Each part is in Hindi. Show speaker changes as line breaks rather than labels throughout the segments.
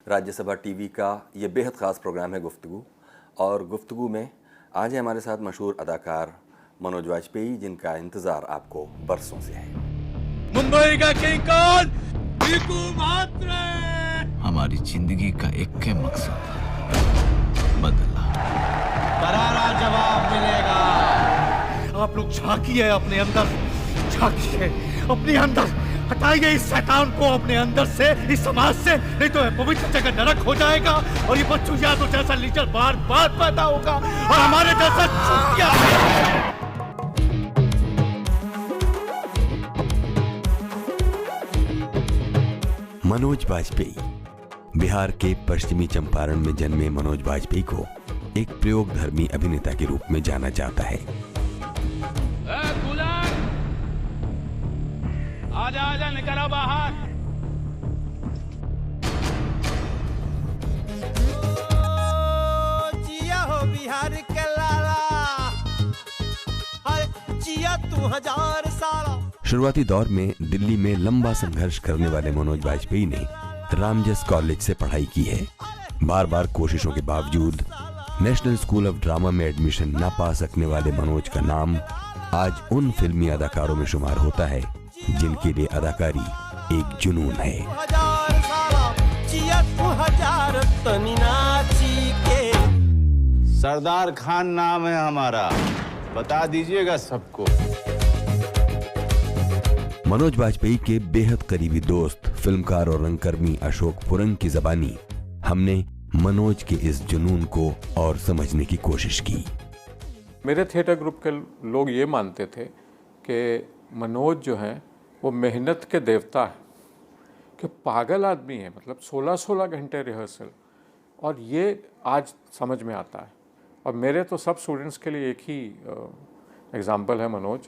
राज्यसभा टीवी का ये बेहद ख़ास प्रोग्राम है गुफ्तगू। और गुफ्तगू में आज है हमारे साथ मशहूर अदाकार मनोज वाजपेयी, जिनका इंतज़ार आपको बरसों से है।
मुंबई का किंग कौन? भीखू म्हात्रे।
हमारी जिंदगी का एक के मकसद था, बदला।
करारा जवाब मिलेगा। आप लोग झांकिए अपने अंदर, झांकिए अपने अंदर, हटाइए इस शैतान को अपने अंदर से, इस समाज से, नहीं तो पवित्र जगह नरक हो जाएगा और ये बच्चों या तो जैसा लीडर बार बार पैदा होगा और हमारे जैसा चूतिया।
मनोज वाजपेयी। बिहार के पश्चिमी चंपारण में जन्मे मनोज वाजपेयी को एक प्रयोगधर्मी अभिनेता के रूप में जाना जाता है।
आजा आजा, निकलो बाहर। जिया हो बिहार के लाला, अरे जिया तू हजार साला।
शुरुआती दौर में दिल्ली में लंबा संघर्ष करने वाले मनोज वाजपेयी ने रामजस कॉलेज से पढ़ाई की है। बार बार कोशिशों के बावजूद नेशनल स्कूल ऑफ ड्रामा में एडमिशन न पा सकने वाले मनोज का नाम आज उन फिल्मी अदाकारों में शुमार होता है जिनके लिए अदाकारी एक जुनून है।
सरदार खान नाम है हमारा, बता दीजिएगा सबको।
मनोज वाजपेयी के बेहद करीबी दोस्त फिल्मकार और रंगकर्मी अशोक पुरंग की ज़बानी हमने मनोज के इस जुनून को और समझने की कोशिश की।
मेरे थिएटर ग्रुप के लोग ये मानते थे कि मनोज जो है वो मेहनत के देवता है, कि पागल आदमी है, मतलब 16-16 घंटे रिहर्सल। और ये आज समझ में आता है। और मेरे तो सब स्टूडेंट्स के लिए एक ही एग्जाम्पल है मनोज।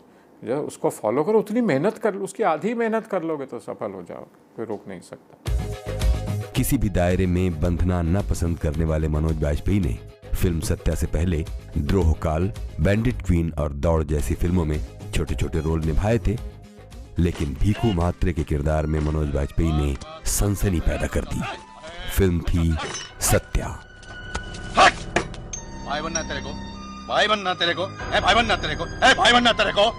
जब उसको फॉलो करो, उतनी मेहनत कर लो, उसकी आधी मेहनत कर लोगे तो सफल हो जाओ, कोई रोक नहीं सकता।
किसी भी दायरे में बंधना न पसंद करने वाले मनोज वाजपेयी ने फिल्म सत्या से पहले द्रोहकाल, बैंडिट क्वीन और दौड़ जैसी फिल्मों में छोटे छोटे रोल निभाए थे। लेकिन भीखू म्हात्रे के किरदार में मनोज वाजपेयी ने सनसनी पैदा कर दी। फिल्म थी सत्या।
भाई बनना तेरे को, भाई बनना तेरे को, ए भाई बनना तेरे को, ए भाई बनना तेरे को।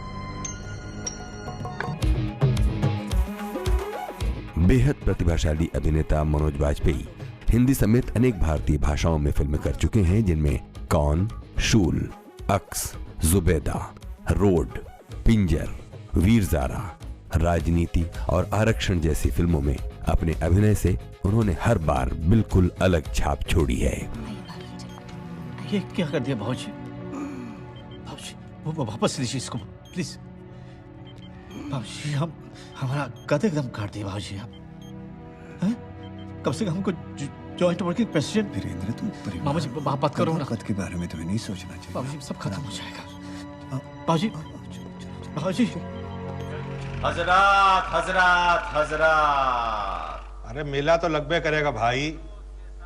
बेहद प्रतिभाशाली अभिनेता मनोज वाजपेयी हिंदी समेत अनेक भारतीय भाषाओं में फिल्में कर चुके हैं, जिनमें कौन, शूल, अक्स, जुबेदा, रोड, पिंजर, वीर ज़ारा, राजनीति और आरक्षण जैसी फिल्मों में अपने अभिनय से उन्होंने हर बार बिल्कुल अलग छाप छोड़ी है।
ये क्या कर दिया भाजी? भाजी वो वापस लीजिए इसको प्लीज। भाजी हम हमारा कद एकदम काट दिया भाजी। आप कम से कम हमको जॉइंट वर्किंग प्रेसिडेंट।
वीरेंद्र तू
मामा जी बात करो ना।
कद के बारे में तुम्हें नहीं सोचना चाहिए।
बाबूजी सब खत्म हो जाएगा। बाबूजी बाबूजी।
हजरात हजरात हजरात। अरे मेला तो लगभग करेगा भाई,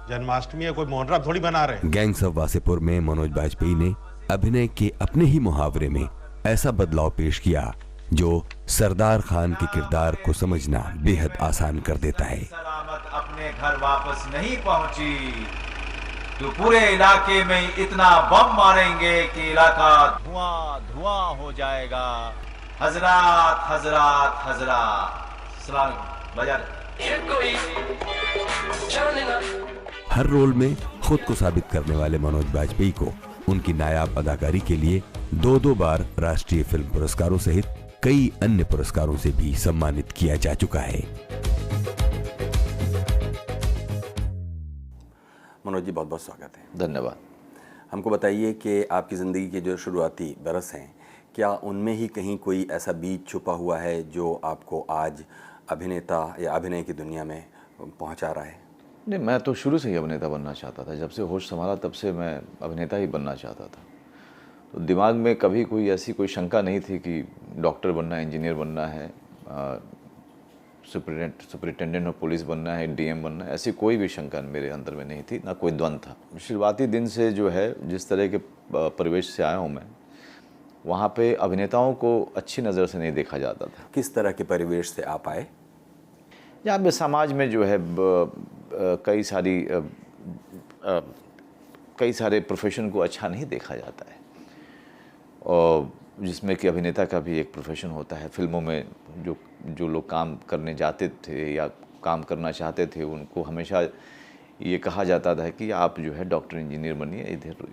जन्माष्टमी है, कोई मोहर्रम थोड़ी बना रहे।
गैंग्स ऑफ वासेपुर में मनोज वाजपेयी ने अभिनय के अपने ही मुहावरे में ऐसा बदलाव पेश किया जो सरदार खान के किरदार को समझना बेहद आसान कर देता है।
सलामत अपने घर वापस नहीं पहुंची तो पूरे इलाके में इतना बम मारेंगे कि इलाका धुआं धुआं हो जाएगा। हजरात हजरात हजरात। सलाम बजा।
हर रोल में खुद को साबित करने वाले मनोज वाजपेयी को उनकी नायाब अदाकारी के लिए 2-2 बार राष्ट्रीय फिल्म पुरस्कारों सहित कई अन्य पुरस्कारों से भी सम्मानित किया जा चुका है। मनोज जी बहुत बहुत स्वागत है।
धन्यवाद।
हमको बताइए कि आपकी ज़िंदगी के जो शुरुआती बरस हैं, क्या उनमें ही कहीं कोई ऐसा बीज छुपा हुआ है जो आपको आज अभिनेता या अभिनय की दुनिया में पहुंचा रहा है?
नहीं, मैं तो शुरू से ही अभिनेता बनना चाहता था। जब से होश संभाला तब से मैं अभिनेता ही बनना चाहता था। तो दिमाग में कभी कोई ऐसी कोई शंका नहीं थी कि डॉक्टर बनना है, इंजीनियर बनना है, सुपरिटेंडेंट ऑफ पुलिस बनना है, डीएम बनना है। ऐसी कोई भी शंका मेरे अंदर में नहीं थी, ना कोई द्वंद था। शुरुआती दिन से जो है, जिस तरह के परिवेश से आया हूँ मैं, वहाँ पे अभिनेताओं को अच्छी नज़र से नहीं देखा जाता था।
किस तरह के परिवेश से आप आए?
यहाँ पे समाज में जो है कई सारे प्रोफेशन को अच्छा नहीं देखा जाता है, और जिसमें कि अभिनेता का भी एक प्रोफेशन होता है। फिल्मों में जो लोग काम करने जाते थे या काम करना चाहते थे, उनको हमेशा ये कहा जाता था कि आप जो है डॉक्टर इंजीनियर बनिए,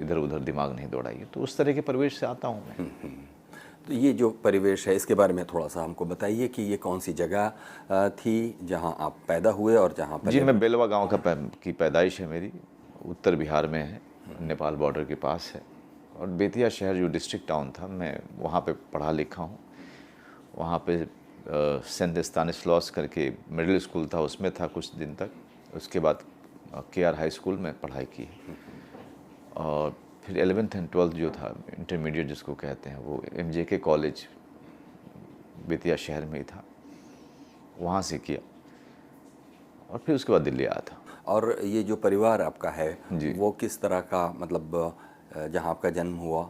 इधर उधर दिमाग नहीं दौड़ाइए। तो उस तरह के परिवेश से आता हूँ मैं।
तो ये जो परिवेश है, इसके बारे में थोड़ा सा हमको बताइए कि ये कौन सी जगह थी जहाँ आप पैदा हुए और जहाँ पर?
जी, मैं बेलवा गांव की पैदाइश है मेरी, उत्तर बिहार में है, नेपाल बॉर्डर के पास है। और बेतिया शहर जो डिस्ट्रिक्ट टाउन था, मैं वहाँ पे पढ़ा लिखा हूँ। वहाँ पे सेंट स्तानिस्लॉस करके मिडिल स्कूल था, उसमें था कुछ दिन तक। उसके बाद KR हाई स्कूल में पढ़ाई की, और फिर 11th एंड 12th जो था, इंटरमीडिएट जिसको कहते हैं, वो MJK कॉलेज बेतिया शहर में ही था, वहाँ से किया। और फिर उसके बाद दिल्ली आया था।
और ये जो परिवार आपका है
जी।
वो किस तरह का, मतलब जहाँ आपका जन्म हुआ,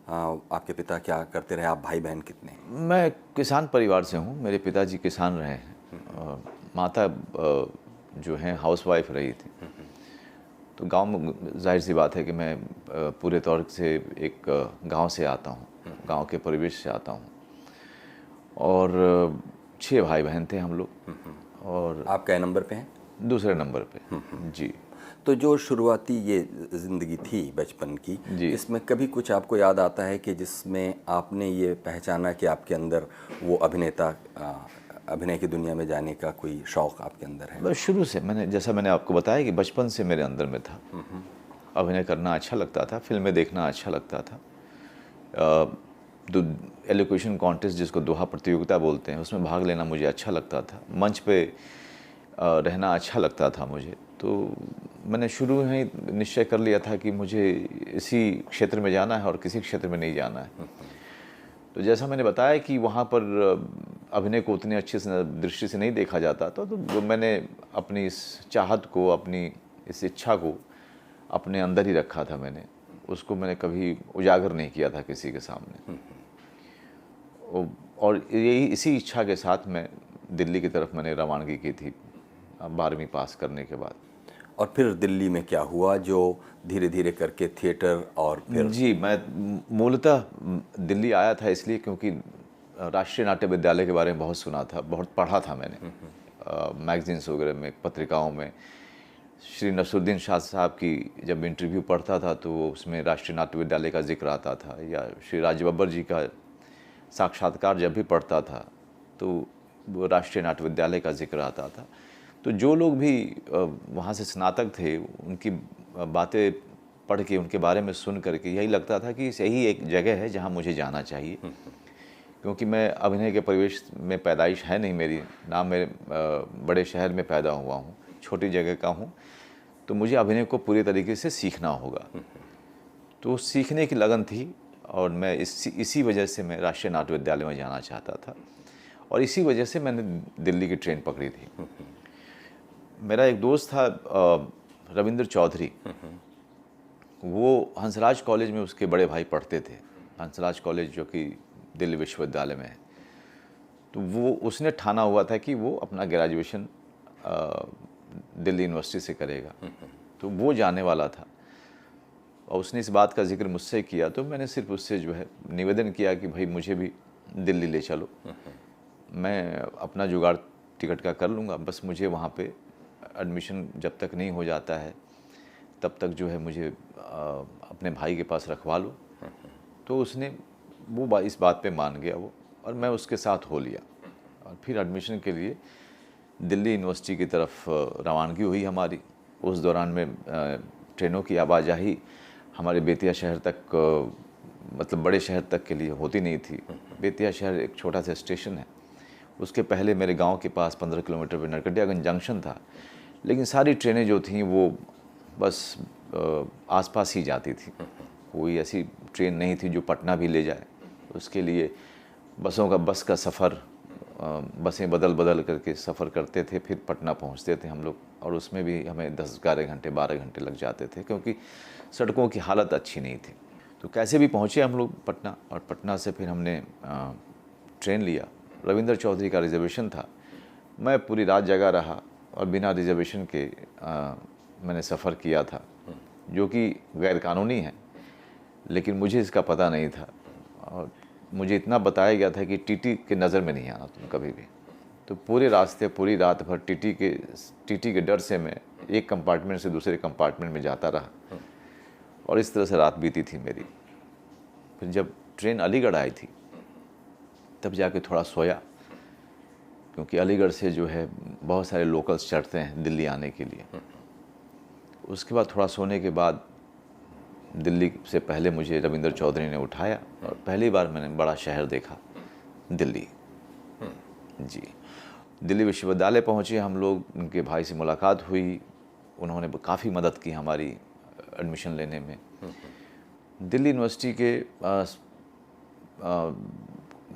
आपके पिता क्या करते रहे, आप भाई बहन कितने?
मैं किसान परिवार से हूँ, मेरे पिताजी किसान रहे हैं, माता जो हैं हाउसवाइफ रही थी। तो गांव में जाहिर सी बात है कि मैं पूरे तौर से एक गांव से आता हूँ, गांव के परिवेश से आता हूँ। और 6 भाई बहन थे हम लोग। और
आप क्या नंबर पे हैं?
दूसरे नंबर पे। जी।
तो जो शुरुआती ये ज़िंदगी थी बचपन की,
जी।
इसमें कभी कुछ आपको याद आता है कि जिसमें आपने ये पहचाना कि आपके अंदर वो अभिनय की दुनिया में जाने का कोई शौक़ आपके अंदर है?
बस शुरू से जैसा मैंने आपको बताया कि बचपन से मेरे अंदर में था। अभिनय करना अच्छा लगता था, फिल्में देखना अच्छा लगता था। एलोक्यूशन कॉन्टेस्ट जिसको दोहा प्रतियोगिता बोलते हैं, उसमें भाग लेना मुझे अच्छा लगता था। मंच पे रहना अच्छा लगता था मुझे। तो मैंने शुरू में ही निश्चय कर लिया था कि मुझे इसी क्षेत्र में जाना है और किसी क्षेत्र में नहीं जाना है। तो जैसा मैंने बताया कि वहाँ पर अभिनय को उतनी अच्छी दृष्टि से नहीं देखा जाता था, तो मैंने अपनी इस चाहत को, अपनी इस इच्छा को अपने अंदर ही रखा था। उसको मैंने कभी उजागर नहीं किया था किसी के सामने। और यही इसी इच्छा के साथ मैं दिल्ली की तरफ मैंने रवानगी की थी 12वीं पास करने के बाद।
और फिर दिल्ली में क्या हुआ जो धीरे धीरे करके थिएटर और फिर? जी,
मैं मूलतः दिल्ली आया था इसलिए क्योंकि राष्ट्रीय नाट्य विद्यालय के बारे में बहुत सुना था, बहुत पढ़ा था मैंने, मैगजीन्स वगैरह में, पत्रिकाओं में। श्री नसरुद्दीन शाह साहब की जब इंटरव्यू पढ़ता था तो उसमें राष्ट्रीय नाट्य विद्यालय का जिक्र आता था, या श्री राज बब्बर जी का साक्षात्कार जब भी पढ़ता था तो वो राष्ट्रीय नाट्य विद्यालय का जिक्र आता था। तो जो लोग भी वहाँ से स्नातक थे, उनकी बातें पढ़ के, उनके बारे में सुन करके यही लगता था कि यही एक जगह है जहाँ मुझे जाना चाहिए। क्योंकि मैं अभिनय के परिवेश में पैदाइश है नहीं मेरी, ना मैं बड़े शहर में पैदा हुआ हूँ, छोटी जगह का हूँ। तो मुझे अभिनय को पूरी तरीके से सीखना होगा। तो सीखने की लगन थी, और मैं इसी वजह से मैं राष्ट्रीय नाट्य विद्यालय में जाना चाहता था, और इसी वजह से मैंने दिल्ली की ट्रेन पकड़ी थी। मेरा एक दोस्त था रविंद्र चौधरी, वो हंसराज कॉलेज में उसके बड़े भाई पढ़ते थे, हंसराज कॉलेज जो कि दिल्ली विश्वविद्यालय में है। तो उसने ठाना हुआ था कि वो अपना ग्रेजुएशन दिल्ली यूनिवर्सिटी से करेगा, तो वो जाने वाला था। और उसने इस बात का जिक्र मुझसे किया, तो मैंने सिर्फ उससे जो है निवेदन किया कि भाई मुझे भी दिल्ली ले चलो, मैं अपना जुगाड़ टिकट का कर लूँगा, बस मुझे वहाँ पे एडमिशन जब तक नहीं हो जाता है तब तक जो है मुझे अपने भाई के पास रखवा लो। तो उसने इस बात पे मान गया वो, और मैं उसके साथ हो लिया। और फिर एडमिशन के लिए दिल्ली यूनिवर्सिटी की तरफ रवानगी हुई हमारी। उस दौरान में ट्रेनों की आवाजाही हमारे बेतिया शहर तक, मतलब बड़े शहर तक के लिए होती नहीं थी। बेतिया शहर एक छोटा सा स्टेशन है, उसके पहले मेरे गांव के पास 15 किलोमीटर पर नरकटियागंज जंक्शन था। लेकिन सारी ट्रेनें जो थीं वो बस आसपास ही जाती थी, कोई ऐसी ट्रेन नहीं थी जो पटना भी ले जाए। उसके लिए बस का सफ़र, बसें बदल करके सफ़र करते थे, फिर पटना पहुंचते थे हम लोग। और उसमें भी हमें 10-11 घंटे 12 घंटे लग जाते थे, क्योंकि सड़कों की हालत अच्छी नहीं थी। तो कैसे भी पहुँचे हम लोग पटना, और पटना से फिर हमने ट्रेन लिया। रविंद्र चौधरी का रिजर्वेशन था, मैं पूरी रात जगा रहा, और बिना रिजर्वेशन के मैंने सफ़र किया था, जो कि गैर कानूनी है, लेकिन मुझे इसका पता नहीं था। और मुझे इतना बताया गया था कि टीटी के नज़र में नहीं आना तुम कभी भी। तो पूरे रास्ते पूरी रात भर टीटी के डर से मैं एक कंपार्टमेंट से दूसरे कंपार्टमेंट में जाता रहा, और इस तरह से रात बीती थी मेरी। फिर जब ट्रेन अलीगढ़ आई थी तब जाके थोड़ा सोया, क्योंकि अलीगढ़ से जो है बहुत सारे लोकल्स चढ़ते हैं दिल्ली आने के लिए। उसके बाद थोड़ा सोने के बाद दिल्ली से पहले मुझे रविंद्र चौधरी ने उठाया, और पहली बार मैंने बड़ा शहर देखा, दिल्ली। जी, दिल्ली विश्वविद्यालय पहुँचे हम लोग, उनके भाई से मुलाकात हुई, उन्होंने काफ़ी मदद की हमारी एडमिशन लेने में। दिल्ली यूनिवर्सिटी के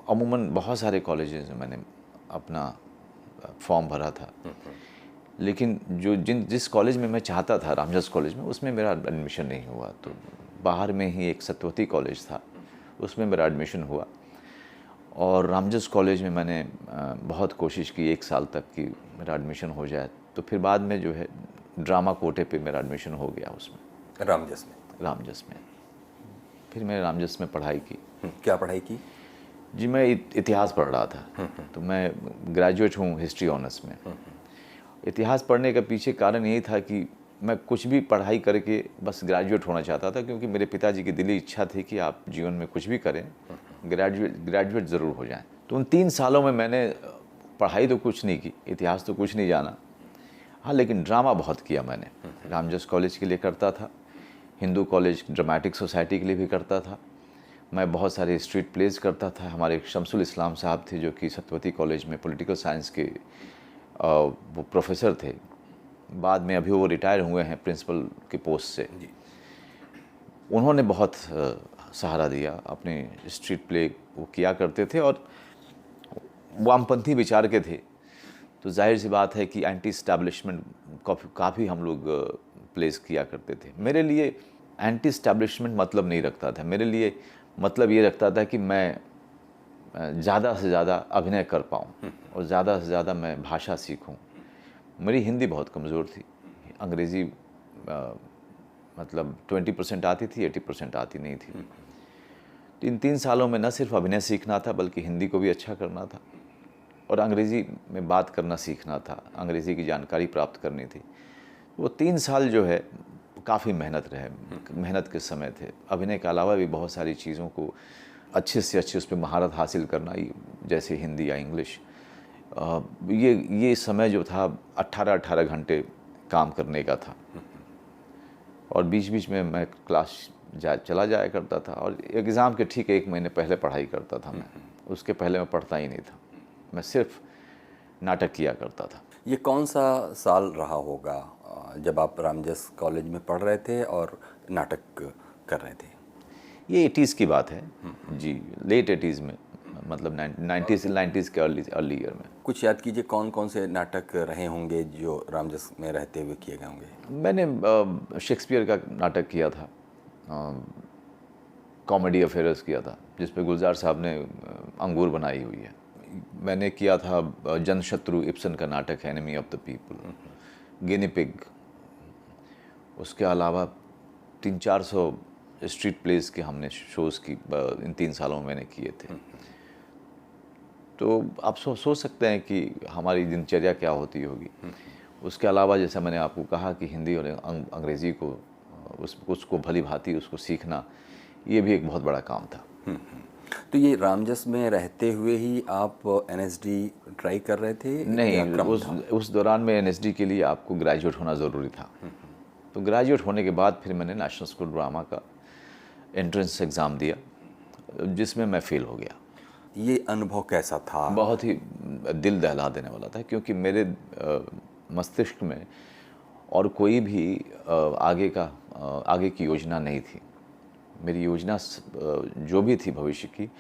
अमूमन बहुत सारे कॉलेजेस में मैंने अपना फॉर्म भरा था, लेकिन जिस कॉलेज में मैं चाहता था, रामजस कॉलेज में, उसमें मेरा एडमिशन नहीं हुआ। तो बाहर में ही एक सत्यवती कॉलेज था, उसमें मेरा एडमिशन हुआ। और रामजस कॉलेज में मैंने बहुत कोशिश की 1 साल तक कि मेरा एडमिशन हो जाए। तो फिर बाद में जो है ड्रामा कोटे पे मेरा एडमिशन हो गया उसमें, रामजस में। फिर मैंने रामजस में पढ़ाई की।
क्या पढ़ाई की?
जी, मैं इतिहास पढ़ रहा था। तो मैं ग्रेजुएट हूँ हिस्ट्री ऑनर्स में। इतिहास पढ़ने का पीछे कारण यही था कि मैं कुछ भी पढ़ाई करके बस ग्रेजुएट होना चाहता था, क्योंकि मेरे पिताजी की दिली इच्छा थी कि आप जीवन में कुछ भी करें, ग्रेजुएट ज़रूर हो जाएं। तो उन 3 सालों में मैंने पढ़ाई तो कुछ नहीं की, इतिहास तो कुछ नहीं जाना, हाँ, लेकिन ड्रामा बहुत किया मैंने। रामजस कॉलेज के लिए करता था, हिंदू कॉलेज ड्रामेटिक सोसाइटी के लिए भी करता था। मैं बहुत सारे स्ट्रीट प्लेज करता था। हमारे शमसुल इस्लाम साहब थे, जो कि सत्यवती कॉलेज में पॉलिटिकल साइंस के वो प्रोफेसर थे। बाद में अभी वो रिटायर हुए हैं प्रिंसिपल के पोस्ट से। उन्होंने बहुत सहारा दिया, अपने स्ट्रीट प्ले वो किया करते थे, और वामपंथी विचार के थे। तो जाहिर सी बात है कि एंटी इस्टेब्लिशमेंट काफ़ी हम लोग प्लेस किया करते थे। मेरे लिए एंटी इस्टेब्लिशमेंट मतलब नहीं रखता था, मेरे लिए मतलब ये रखता था कि मैं ज़्यादा से ज़्यादा अभिनय कर पाऊँ और ज़्यादा से ज़्यादा मैं भाषा सीखूँ। मेरी हिंदी बहुत कमज़ोर थी, अंग्रेज़ी मतलब 20% आती थी, 80% आती नहीं थी। तो इन 3 सालों में न सिर्फ अभिनय सीखना था, बल्कि हिंदी को भी अच्छा करना था, और अंग्रेज़ी में बात करना सीखना था, अंग्रेज़ी की जानकारी प्राप्त करनी थी। वो 3 साल जो है काफ़ी मेहनत के समय थे। अभिनय के अलावा भी बहुत सारी चीज़ों को अच्छे से अच्छे उस पर महारत हासिल करना, जैसे हिंदी या इंग्लिश। ये समय जो था 18-18 घंटे काम करने का था, और बीच बीच में मैं क्लास चला जाया करता था, और एग्ज़ाम के ठीक 1 महीने पहले पढ़ाई करता था मैं। उसके पहले मैं पढ़ता ही नहीं था, मैं सिर्फ नाटक किया करता था।
ये कौन सा साल रहा होगा जब आप रामजस कॉलेज में पढ़ रहे थे और नाटक कर रहे थे?
ये 80s की बात है जी, लेट 80s में, मतलब 90s के अर्ली ईयर में।
कुछ याद कीजिए, कौन कौन से नाटक रहे होंगे जो रामजस में रहते हुए किए गए होंगे?
मैंने शेक्सपियर का नाटक किया था, कॉमेडी अफेयर्स किया था, जिस पे गुलजार साहब ने अंगूर बनाई हुई है। मैंने किया था जनशत्रु इब्सन का नाटक है, enemy of the people, guinea pig. उसके अलावा 300-400 स्ट्रीट प्लेस के हमने शोज़ की इन 3 सालों में मैंने किए थे। तो आप सोच सकते हैं कि हमारी दिनचर्या क्या होती होगी। उसके अलावा जैसा मैंने आपको कहा कि हिंदी और अंग्रेज़ी को उसको भली भांति उसको सीखना, ये भी एक बहुत बड़ा काम था।
तो ये रामजस में रहते हुए ही आप NSD ट्राई कर रहे थे?
नहीं, उस दौरान में NSD के लिए आपको ग्रेजुएट होना ज़रूरी था। तो ग्रेजुएट होने के बाद फिर मैंने नेशनल स्कूल ड्रामा का एंट्रेंस एग्ज़ाम दिया, जिसमें मैं फेल हो गया।
ये अनुभव कैसा था?
बहुत ही दिल दहला देने वाला था, क्योंकि मेरे मस्तिष्क में और कोई भी आगे की योजना नहीं थी। मेरी योजना जो भी थी भविष्य की,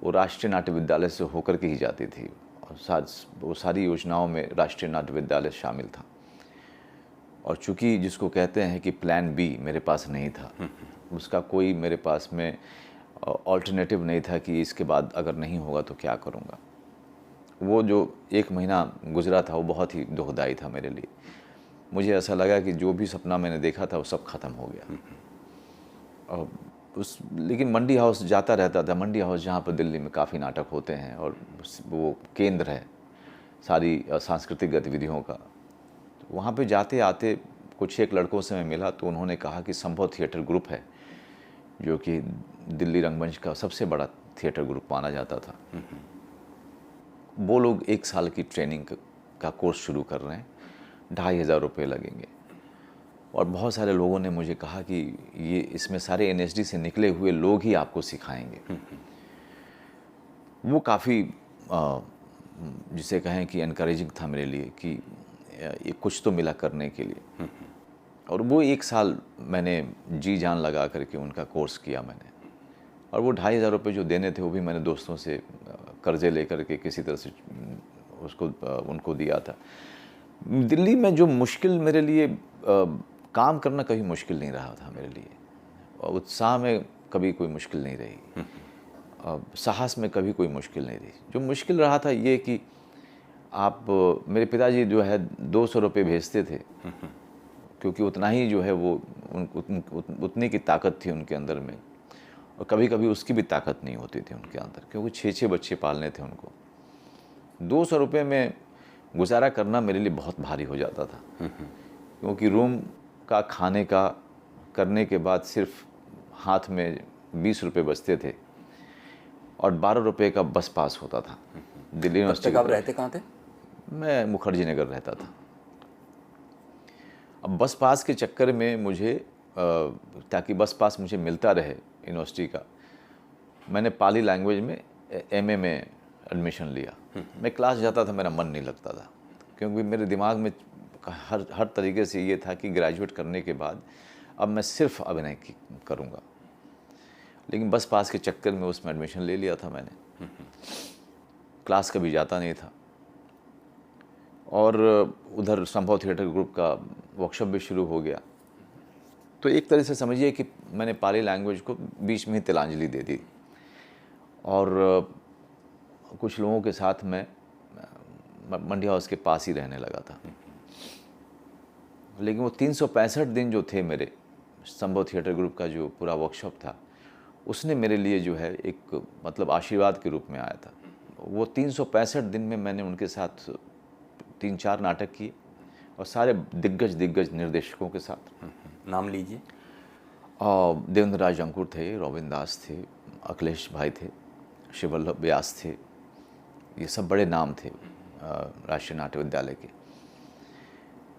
वो राष्ट्रीय नाट्य विद्यालय से होकर के ही जाती थी, और वो सारी योजनाओं में राष्ट्रीय नाट्य विद्यालय शामिल था। और चूँकि जिसको कहते हैं कि प्लान बी मेरे पास नहीं था, उसका कोई मेरे पास में ऑल्टरनेटिव नहीं था कि इसके बाद अगर नहीं होगा तो क्या करूँगा। वो जो 1 महीना गुजरा था वो बहुत ही दुखदाई था मेरे लिए। मुझे ऐसा लगा कि जो भी सपना मैंने देखा था वो सब खत्म हो गया। और लेकिन मंडी हाउस जाता रहता था। मंडी हाउस जहाँ पर दिल्ली में काफ़ी नाटक होते हैं और वो केंद्र है सारी सांस्कृतिक गतिविधियों का। तो वहाँ पे जाते आते कुछ एक लड़कों से मैं मिला तो उन्होंने कहा कि संभव थिएटर ग्रुप है, जो कि दिल्ली रंगमंच का सबसे बड़ा थिएटर ग्रुप माना जाता था। वो लोग 1 साल की ट्रेनिंग का कोर्स शुरू कर रहे हैं, 2,500 रुपये लगेंगे। और बहुत सारे लोगों ने मुझे कहा कि ये इसमें सारे NSD से निकले हुए लोग ही आपको सिखाएंगे। वो काफ़ी जिसे कहें कि एनकरेजिंग था मेरे लिए कि ये कुछ तो मिला करने के लिए। और वो 1 साल मैंने जी जान लगा करके उनका कोर्स किया मैंने। और वो 2,500 रुपये जो देने थे वो भी मैंने दोस्तों से कर्जे लेकर के किसी तरह से उनको दिया था। दिल्ली में जो मुश्किल मेरे लिए काम करना कभी मुश्किल नहीं रहा था मेरे लिए। और उत्साह में कभी कोई मुश्किल नहीं रही, साहस में कभी कोई मुश्किल नहीं रही। जो मुश्किल रहा था ये कि आप मेरे पिताजी जो है 200 रुपये भेजते थे, क्योंकि उतना ही जो है वो उतनी की ताकत थी उनके अंदर में। और कभी कभी उसकी भी ताकत नहीं होती थी उनके अंदर, क्योंकि 6-6 बच्चे पालने थे उनको। 200 रुपये में गुजारा करना मेरे लिए बहुत भारी हो जाता था, क्योंकि रूम का खाने का करने के बाद सिर्फ हाथ में 20 रुपये बचते थे और 12 रुपये का बस पास होता था दिल्ली यूनिवर्सिटी।
आप रहते कहाँ थे?
मैं मुखर्जी नगर रहता था। अब बस पास के चक्कर में मुझे ताकि बस पास मुझे मिलता रहे यूनिवर्सिटी का, मैंने पाली लैंग्वेज में MA में एडमिशन लिया। मैं क्लास जाता था, मेरा मन नहीं लगता था, क्योंकि मेरे दिमाग में हर तरीके से ये था कि ग्रेजुएट करने के बाद अब मैं सिर्फ अभिनय करूँगा। लेकिन बस पास के चक्कर में उसमें एडमिशन ले लिया था मैंने। क्लास कभी जाता नहीं था। और उधर संभव थिएटर ग्रुप का वर्कशॉप भी शुरू हो गया। तो एक तरह से समझिए कि मैंने पाली लैंग्वेज को बीच में ही तिलांजलि दे दी। और कुछ लोगों के साथ मैं मंडी हाउस के पास ही रहने लगा था। लेकिन वो 365 दिन जो थे मेरे संभव थिएटर ग्रुप का जो पूरा वर्कशॉप था, उसने मेरे लिए जो है एक मतलब आशीर्वाद के रूप में आया था। वो 365 दिन में मैंने उनके साथ 3-4 नाटक किए और सारे दिग्गज निर्देशकों के साथ।
नाम लीजिए।
देवेंद्र राज अंकुर थे, रोबिन दास थे, अखिलेश भाई थे, शिवल्लभ व्यास थे। ये सब बड़े नाम थे राष्ट्रीय नाट्य विद्यालय के।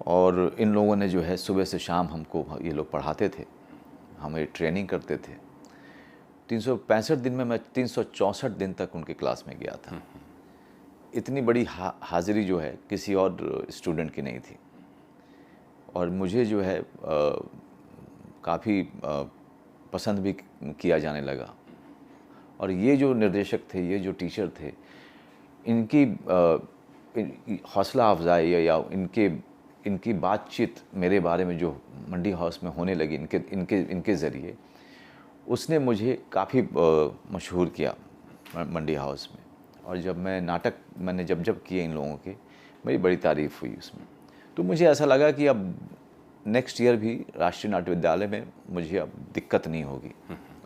और इन लोगों ने जो है सुबह से शाम हमको ये लोग पढ़ाते थे, हमें ट्रेनिंग करते थे। 365 दिन में मैं 364 दिन तक उनके क्लास में गया था। इतनी बड़ी हाजिरी जो है किसी और स्टूडेंट की नहीं थी। और मुझे जो है काफ़ी पसंद भी किया जाने लगा। और ये जो निर्देशक थे, ये जो टीचर थे, इनकी हौसला अफजाई या इनकी बातचीत मेरे बारे में जो मंडी हाउस में होने लगी इनके ज़रिए, उसने मुझे काफ़ी मशहूर किया मंडी हाउस में। और जब मैं नाटक मैंने जब किए इन लोगों के, मेरी बड़ी तारीफ़ हुई उसमें। तो मुझे ऐसा लगा कि अब नेक्स्ट ईयर भी राष्ट्रीय नाट्य विद्यालय में मुझे अब दिक्कत नहीं होगी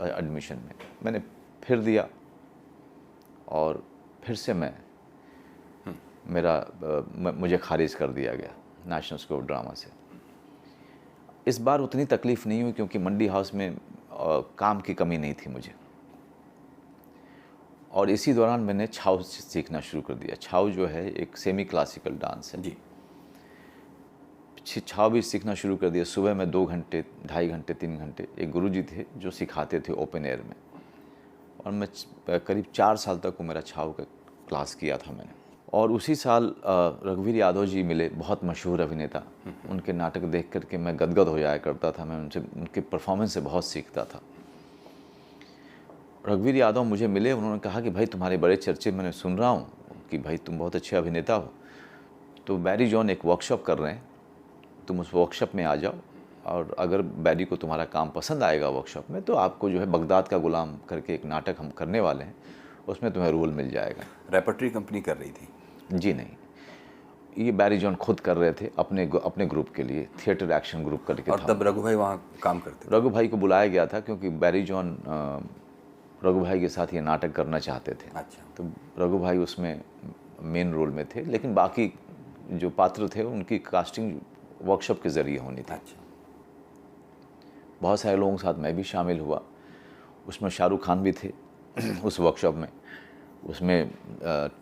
एडमिशन में। मैंने फिर दिया और फिर से मुझे खारिज कर दिया गया नेशनल स्कूल ऑफ ड्रामा से। इस बार उतनी तकलीफ़ नहीं हुई, क्योंकि मंडी हाउस में काम की कमी नहीं थी मुझे। और इसी दौरान मैंने छाव सीखना शुरू कर दिया। छाव जो है एक सेमी क्लासिकल डांस है
जी।
छाव भी सीखना शुरू कर दिया। सुबह में 2 घंटे, 2.5 घंटे, 3 घंटे एक गुरुजी थे जो सिखाते थे ओपन एयर में। और मैं करीब 4 साल तक वो मेरा छाव का क्लास किया था मैंने। और उसी साल रघुवीर यादव जी मिले, बहुत मशहूर अभिनेता। उनके नाटक देख करके मैं गदगद हो जाया करता था। मैं उनके परफॉर्मेंस से बहुत सीखता था। रघुवीर यादव मुझे मिले, उन्होंने कहा कि भाई तुम्हारे बड़े चर्चे मैंने सुन रहा हूँ कि भाई तुम बहुत अच्छे अभिनेता हो, तो बैरी जॉन एक वर्कशॉप कर रहे हैं, तुम उस वर्कशॉप में आ जाओ। और अगर बैरी को तुम्हारा काम पसंद आएगा वर्कशॉप में, तो आपको जो है बगदाद का गुलाम करके एक नाटक हम करने वाले हैं, उसमें तुम्हें रोल मिल जाएगा।
रेपर्टरी कंपनी कर रही थी?
जी नहीं, ये बैरी जॉन खुद कर रहे थे अपने ग्रुप के लिए, थिएटर एक्शन ग्रुप करके
और
था।
तब रघु भाई वहाँ काम करते थे?
रघु भाई को बुलाया गया था क्योंकि बैरी जॉन रघु भाई के साथ ये नाटक करना चाहते थे।
अच्छा।
तो रघु भाई उसमें मेन रोल में थे, लेकिन बाकी जो पात्र थे उनकी कास्टिंग वर्कशॉप के ज़रिए होनी थी।
अच्छा।
बहुत सारे लोगों के साथ मैं भी शामिल हुआ, उसमें शाहरुख खान भी थे उस वर्कशॉप में। उसमें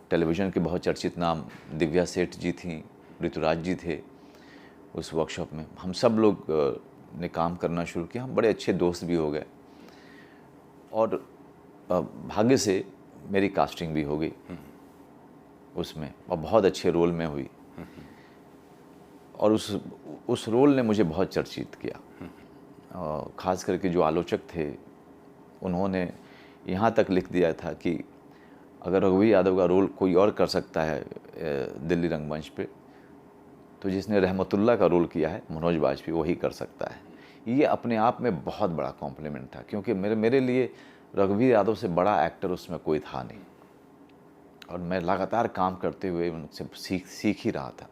टेलीविज़न के बहुत चर्चित नाम दिव्या सेठ जी थी, ऋतुराज जी थे उस वर्कशॉप में। हम सब लोग ने काम करना शुरू किया, हम बड़े अच्छे दोस्त भी हो गए और भाग्य से मेरी कास्टिंग भी हो गई उसमें और बहुत अच्छे रोल में हुई और उस रोल ने मुझे बहुत चर्चित किया। ख़ास करके जो आलोचक थे उन्होंने यहाँ तक लिख दिया था कि अगर रघुवीर यादव का रोल कोई और कर सकता है दिल्ली रंगमंच पे, तो जिसने रहमतुल्लाह का रोल किया है मनोज वाजपेयी, वही कर सकता है। ये अपने आप में बहुत बड़ा कॉम्प्लीमेंट था क्योंकि मेरे लिए रघुवीर यादव से बड़ा एक्टर उसमें कोई था नहीं और मैं लगातार काम करते हुए उनसे सीख ही रहा था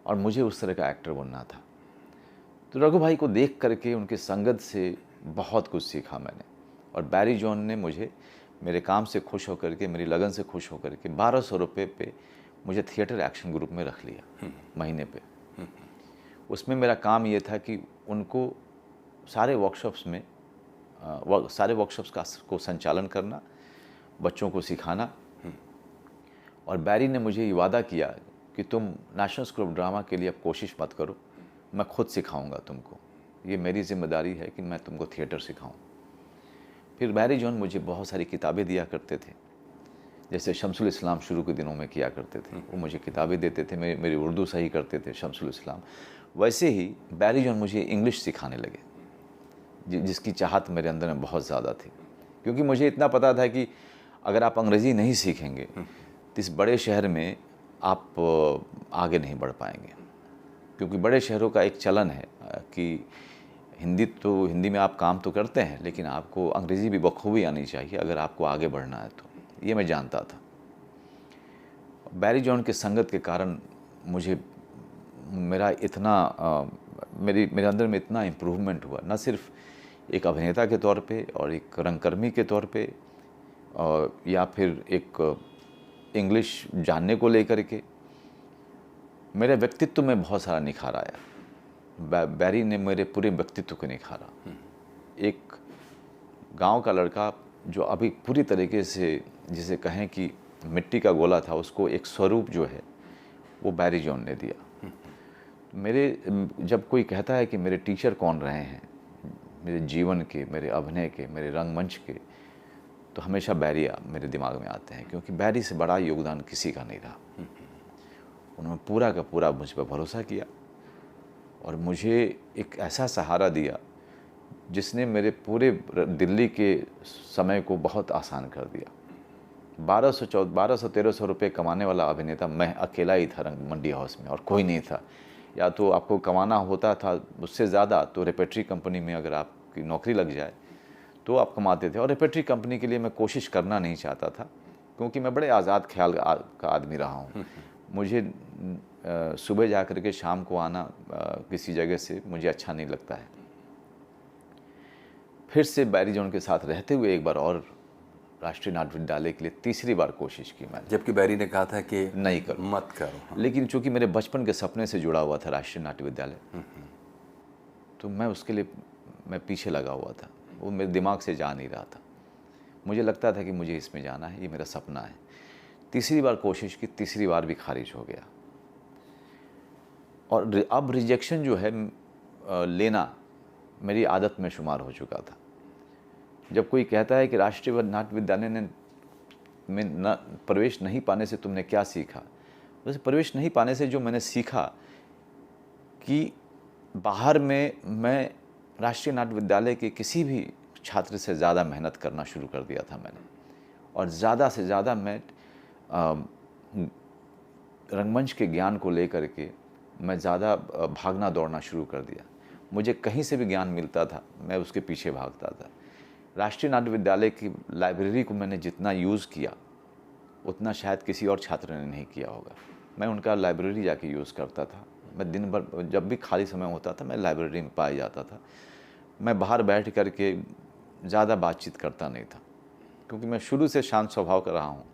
और मुझे उस तरह का एक्टर बनना था। तो रघु भाई को देख करके उनकी संगत से बहुत कुछ सीखा मैंने और बैरी जॉन ने मुझे मेरे काम से खुश होकर के, मेरी लगन से खुश होकर के 1200 रुपये पे मुझे थिएटर एक्शन ग्रुप में रख लिया महीने पे। उसमें मेरा काम ये था कि उनको सारे वर्कशॉप्स को संचालन करना, बच्चों को सिखाना। और बैरी ने मुझे ये वादा किया कि तुम नेशनल स्कूल ऑफ ड्रामा के लिए अब कोशिश मत करो, मैं खुद सिखाऊंगा तुमको, ये मेरी जिम्मेदारी है कि मैं तुमको थिएटर सिखाऊं। फिर बैरी जॉन मुझे बहुत सारी किताबें दिया करते थे, जैसे शमसुल इस्लाम शुरू के दिनों में किया करते थे, वो मुझे किताबें देते थे, मेरी उर्दू सही करते थे शमसुल इस्लाम। वैसे ही बैरी जॉन मुझे इंग्लिश सिखाने लगे, जिसकी चाहत मेरे अंदर में बहुत ज़्यादा थी, क्योंकि मुझे इतना पता था कि अगर आप अंग्रेज़ी नहीं सीखेंगे तो इस बड़े शहर में आप आगे नहीं बढ़ पाएंगे। क्योंकि बड़े शहरों का एक चलन है कि हिंदी में आप काम तो करते हैं, लेकिन आपको अंग्रेज़ी भी बखूबी आनी चाहिए अगर आपको आगे बढ़ना है। तो ये मैं जानता था। बैरी जॉन के संगत के कारण मुझे मेरे अंदर में इतना इम्प्रूवमेंट हुआ, न सिर्फ एक अभिनेता के तौर पे और एक रंगकर्मी के तौर पे या फिर एक इंग्लिश जानने को लेकर के, मेरे व्यक्तित्व में बहुत सारा निखार आया। बैरी ने मेरे पूरे व्यक्तित्व को निखारा। एक गांव का लड़का जो अभी पूरी तरीके से, जिसे कहें कि मिट्टी का गोला था, उसको एक स्वरूप जो है वो बैरी जॉन ने दिया। जब कोई कहता है कि मेरे टीचर कौन रहे हैं मेरे जीवन के, मेरे अभिनय के, मेरे रंगमंच के, तो हमेशा बैरी मेरे दिमाग में आते हैं, क्योंकि बैरी से बड़ा योगदान किसी का नहीं रहा। उन्होंने पूरा का पूरा मुझ पर भरोसा किया और मुझे एक ऐसा सहारा दिया जिसने मेरे पूरे दिल्ली के समय को बहुत आसान कर दिया। 1200-1300 रुपये कमाने वाला अभिनेता मैं अकेला ही था रंग मंडी हाउस में, और कोई नहीं था। या तो आपको कमाना होता था उससे ज़्यादा तो रेपेट्री कंपनी में अगर आपकी नौकरी लग जाए तो आप कमाते थे, और रेपेट्री कंपनी के लिए मैं कोशिश करना नहीं चाहता था, क्योंकि मैं बड़े आज़ाद ख्याल का आदमी रहा हूँ। मुझे सुबह जा कर के शाम को आना किसी जगह से मुझे अच्छा नहीं लगता है। फिर से बैरी जॉन के साथ रहते हुए एक बार और राष्ट्रीय नाट्य विद्यालय के लिए तीसरी बार कोशिश की मैंने,
जबकि बैरी ने कहा था कि
नहीं करो,
मत करो।
लेकिन चूंकि मेरे बचपन के सपने से जुड़ा हुआ था राष्ट्रीय नाट्य विद्यालय, तो मैं उसके लिए पीछे लगा हुआ था। वो मेरे दिमाग से जा नहीं रहा था। मुझे लगता था कि मुझे इसमें जाना है, ये मेरा सपना है। तीसरी बार कोशिश की, तीसरी बार भी खारिज हो गया। और अब रिजेक्शन जो है लेना मेरी आदत में शुमार हो चुका था। जब कोई कहता है कि राष्ट्रीय नाट्य विद्यालय में प्रवेश नहीं पाने से तुमने क्या सीखा, वैसे प्रवेश नहीं पाने से जो मैंने सीखा कि बाहर में मैं राष्ट्रीय नाट्य विद्यालय के किसी भी छात्र से ज़्यादा मेहनत करना शुरू कर दिया था मैंने, और ज़्यादा से ज़्यादा मैं रंगमंच के ज्ञान को लेकर के मैं ज़्यादा भागना दौड़ना शुरू कर दिया। मुझे कहीं से भी ज्ञान मिलता था मैं उसके पीछे भागता था। राष्ट्रीय नाट्य विद्यालय की लाइब्रेरी को मैंने जितना यूज़ किया उतना शायद किसी और छात्र ने नहीं किया होगा। मैं उनका लाइब्रेरी जाके यूज़ करता था। मैं दिन भर जब भी खाली समय होता था मैं लाइब्रेरी में पाया जाता था। मैं बाहर बैठ कर के ज़्यादा बातचीत करता नहीं था, क्योंकि मैं शुरू से शांत स्वभाव का रहा हूँ,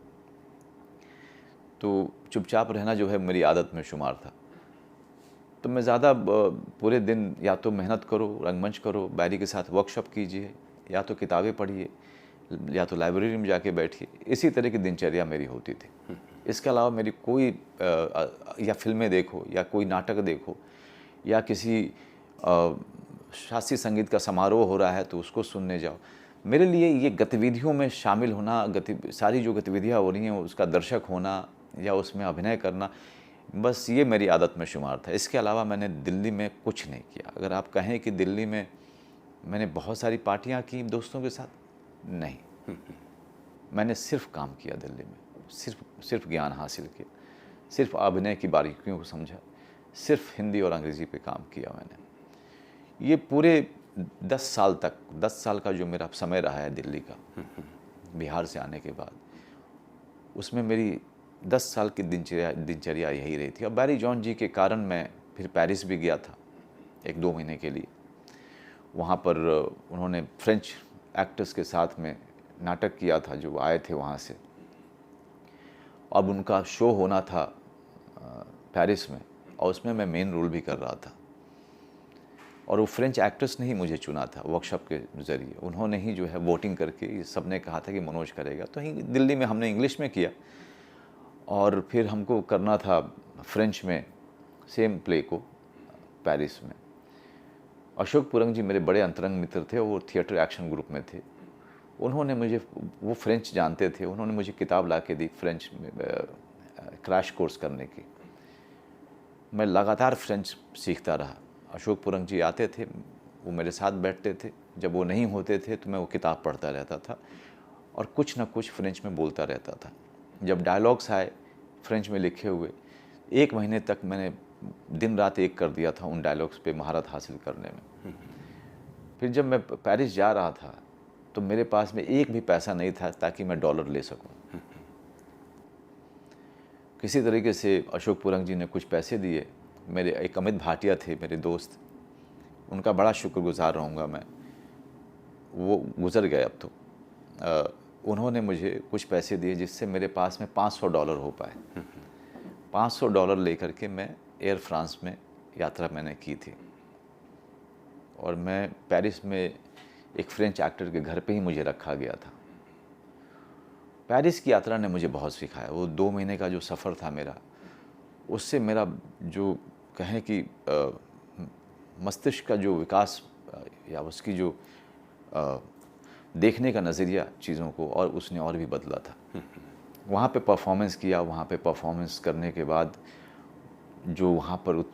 तो चुपचाप रहना जो है मेरी आदत में शुमार था। तो मैं ज़्यादा पूरे दिन या तो मेहनत करो, रंगमंच करो, बैरी के साथ वर्कशॉप कीजिए, या तो किताबें पढ़िए, या तो लाइब्रेरी में जाके बैठिए। इसी तरह की दिनचर्या मेरी होती थी। इसके अलावा मेरी कोई या फिल्में देखो, या कोई नाटक देखो, या किसी शास्त्रीय संगीत का समारोह हो रहा है तो उसको सुनने जाओ, मेरे लिए ये गतिविधियों में शामिल होना, सारी जो गतिविधियाँ हो रही हैं उसका दर्शक होना या उसमें अभिनय करना, बस ये मेरी आदत में शुमार था। इसके अलावा मैंने दिल्ली में कुछ नहीं किया। अगर आप कहें कि दिल्ली में मैंने बहुत सारी पार्टियां की दोस्तों के साथ, नहीं, मैंने सिर्फ काम किया दिल्ली में, सिर्फ ज्ञान हासिल किया, सिर्फ अभिनय की बारीकियों को समझा, सिर्फ हिंदी और अंग्रेज़ी पे काम किया मैंने। ये पूरे 10 साल तक, 10 साल का जो मेरा समय रहा है दिल्ली का, बिहार से आने के बाद, उसमें मेरी 10 साल की दिनचर्या यही रही थी। और बैरी जॉन जी के कारण मैं फिर पेरिस भी गया था 1-2 महीने के लिए। वहाँ पर उन्होंने फ्रेंच एक्टर्स के साथ में नाटक किया था जो आए थे वहाँ से। अब उनका शो होना था पेरिस में, और उसमें मैं मेन रोल भी कर रहा था। और वो फ्रेंच एक्टर्स ने ही मुझे चुना था वर्कशॉप के ज़रिए। उन्होंने ही जो है वोटिंग करके सब ने कहा था कि मनोज करेगा। तो दिल्ली में हमने इंग्लिश में किया, और फिर हमको करना था फ्रेंच में सेम प्ले को पेरिस में। अशोक पुरंग जी मेरे बड़े अंतरंग मित्र थे, वो थिएटर एक्शन ग्रुप में थे। उन्होंने मुझे, वो फ्रेंच जानते थे, उन्होंने मुझे किताब ला के दी फ्रेंच में क्रैश कोर्स करने की। मैं लगातार फ्रेंच सीखता रहा। अशोक पुरंग जी आते थे, वो मेरे साथ बैठते थे, जब वो नहीं होते थे तो मैं वो किताब पढ़ता रहता था और कुछ ना कुछ फ्रेंच में बोलता रहता था। जब डायलॉग्स आए फ्रेंच में लिखे हुए, 1 महीने तक मैंने दिन रात एक कर दिया था उन डायलॉग्स पे महारत हासिल करने में। फिर जब मैं पेरिस जा रहा था तो मेरे पास में एक भी पैसा नहीं था ताकि मैं डॉलर ले सकूं। किसी तरीके से अशोक पुरंग जी ने कुछ पैसे दिए। मेरे एक अमित भाटिया थे मेरे दोस्त, उनका बड़ा शुक्रगुजार रहूँगा मैं, वो गुज़र गए अब तो। उन्होंने मुझे कुछ पैसे दिए जिससे मेरे पास में $500 हो पाए। $500 लेकर के मैं एयर फ्रांस में यात्रा मैंने की थी, और मैं पेरिस में एक फ्रेंच एक्टर के घर पे ही मुझे रखा गया था। पेरिस की यात्रा ने मुझे बहुत सिखाया। वो 2 महीने का जो सफ़र था मेरा, उससे मेरा जो कहें कि मस्तिष्क का जो विकास या उसकी जो देखने का नज़रिया चीज़ों को, और उसने और भी बदला था। वहाँ पे परफॉर्मेंस किया, वहाँ पे परफॉर्मेंस करने के बाद जो वहाँ पर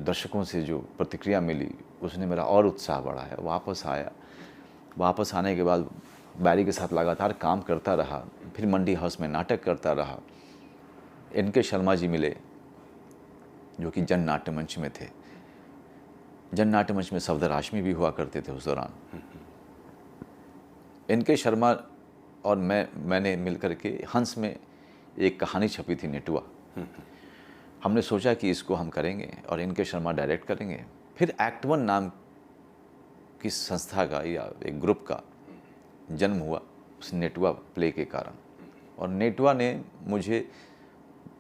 दर्शकों से जो प्रतिक्रिया मिली, उसने मेरा और उत्साह बढ़ाया। वापस आया, वापस आने के बाद बैरी के साथ लगातार काम करता रहा। फिर मंडी हाउस में नाटक करता रहा। NK शर्मा जी मिले जो कि जन नाट्य मंच में थे। जन नाट्य मंच में सफदर हाशमी भी हुआ करते थे उस दौरान। NK शर्मा और मैंने मिलकर के हंस में एक कहानी छपी थी, नेटुआ। हमने सोचा कि इसको हम करेंगे और NK शर्मा डायरेक्ट करेंगे। फिर एक्ट वन नाम की संस्था का या एक ग्रुप का जन्म हुआ उस नेटुआ प्ले के कारण, और नेटुआ ने मुझे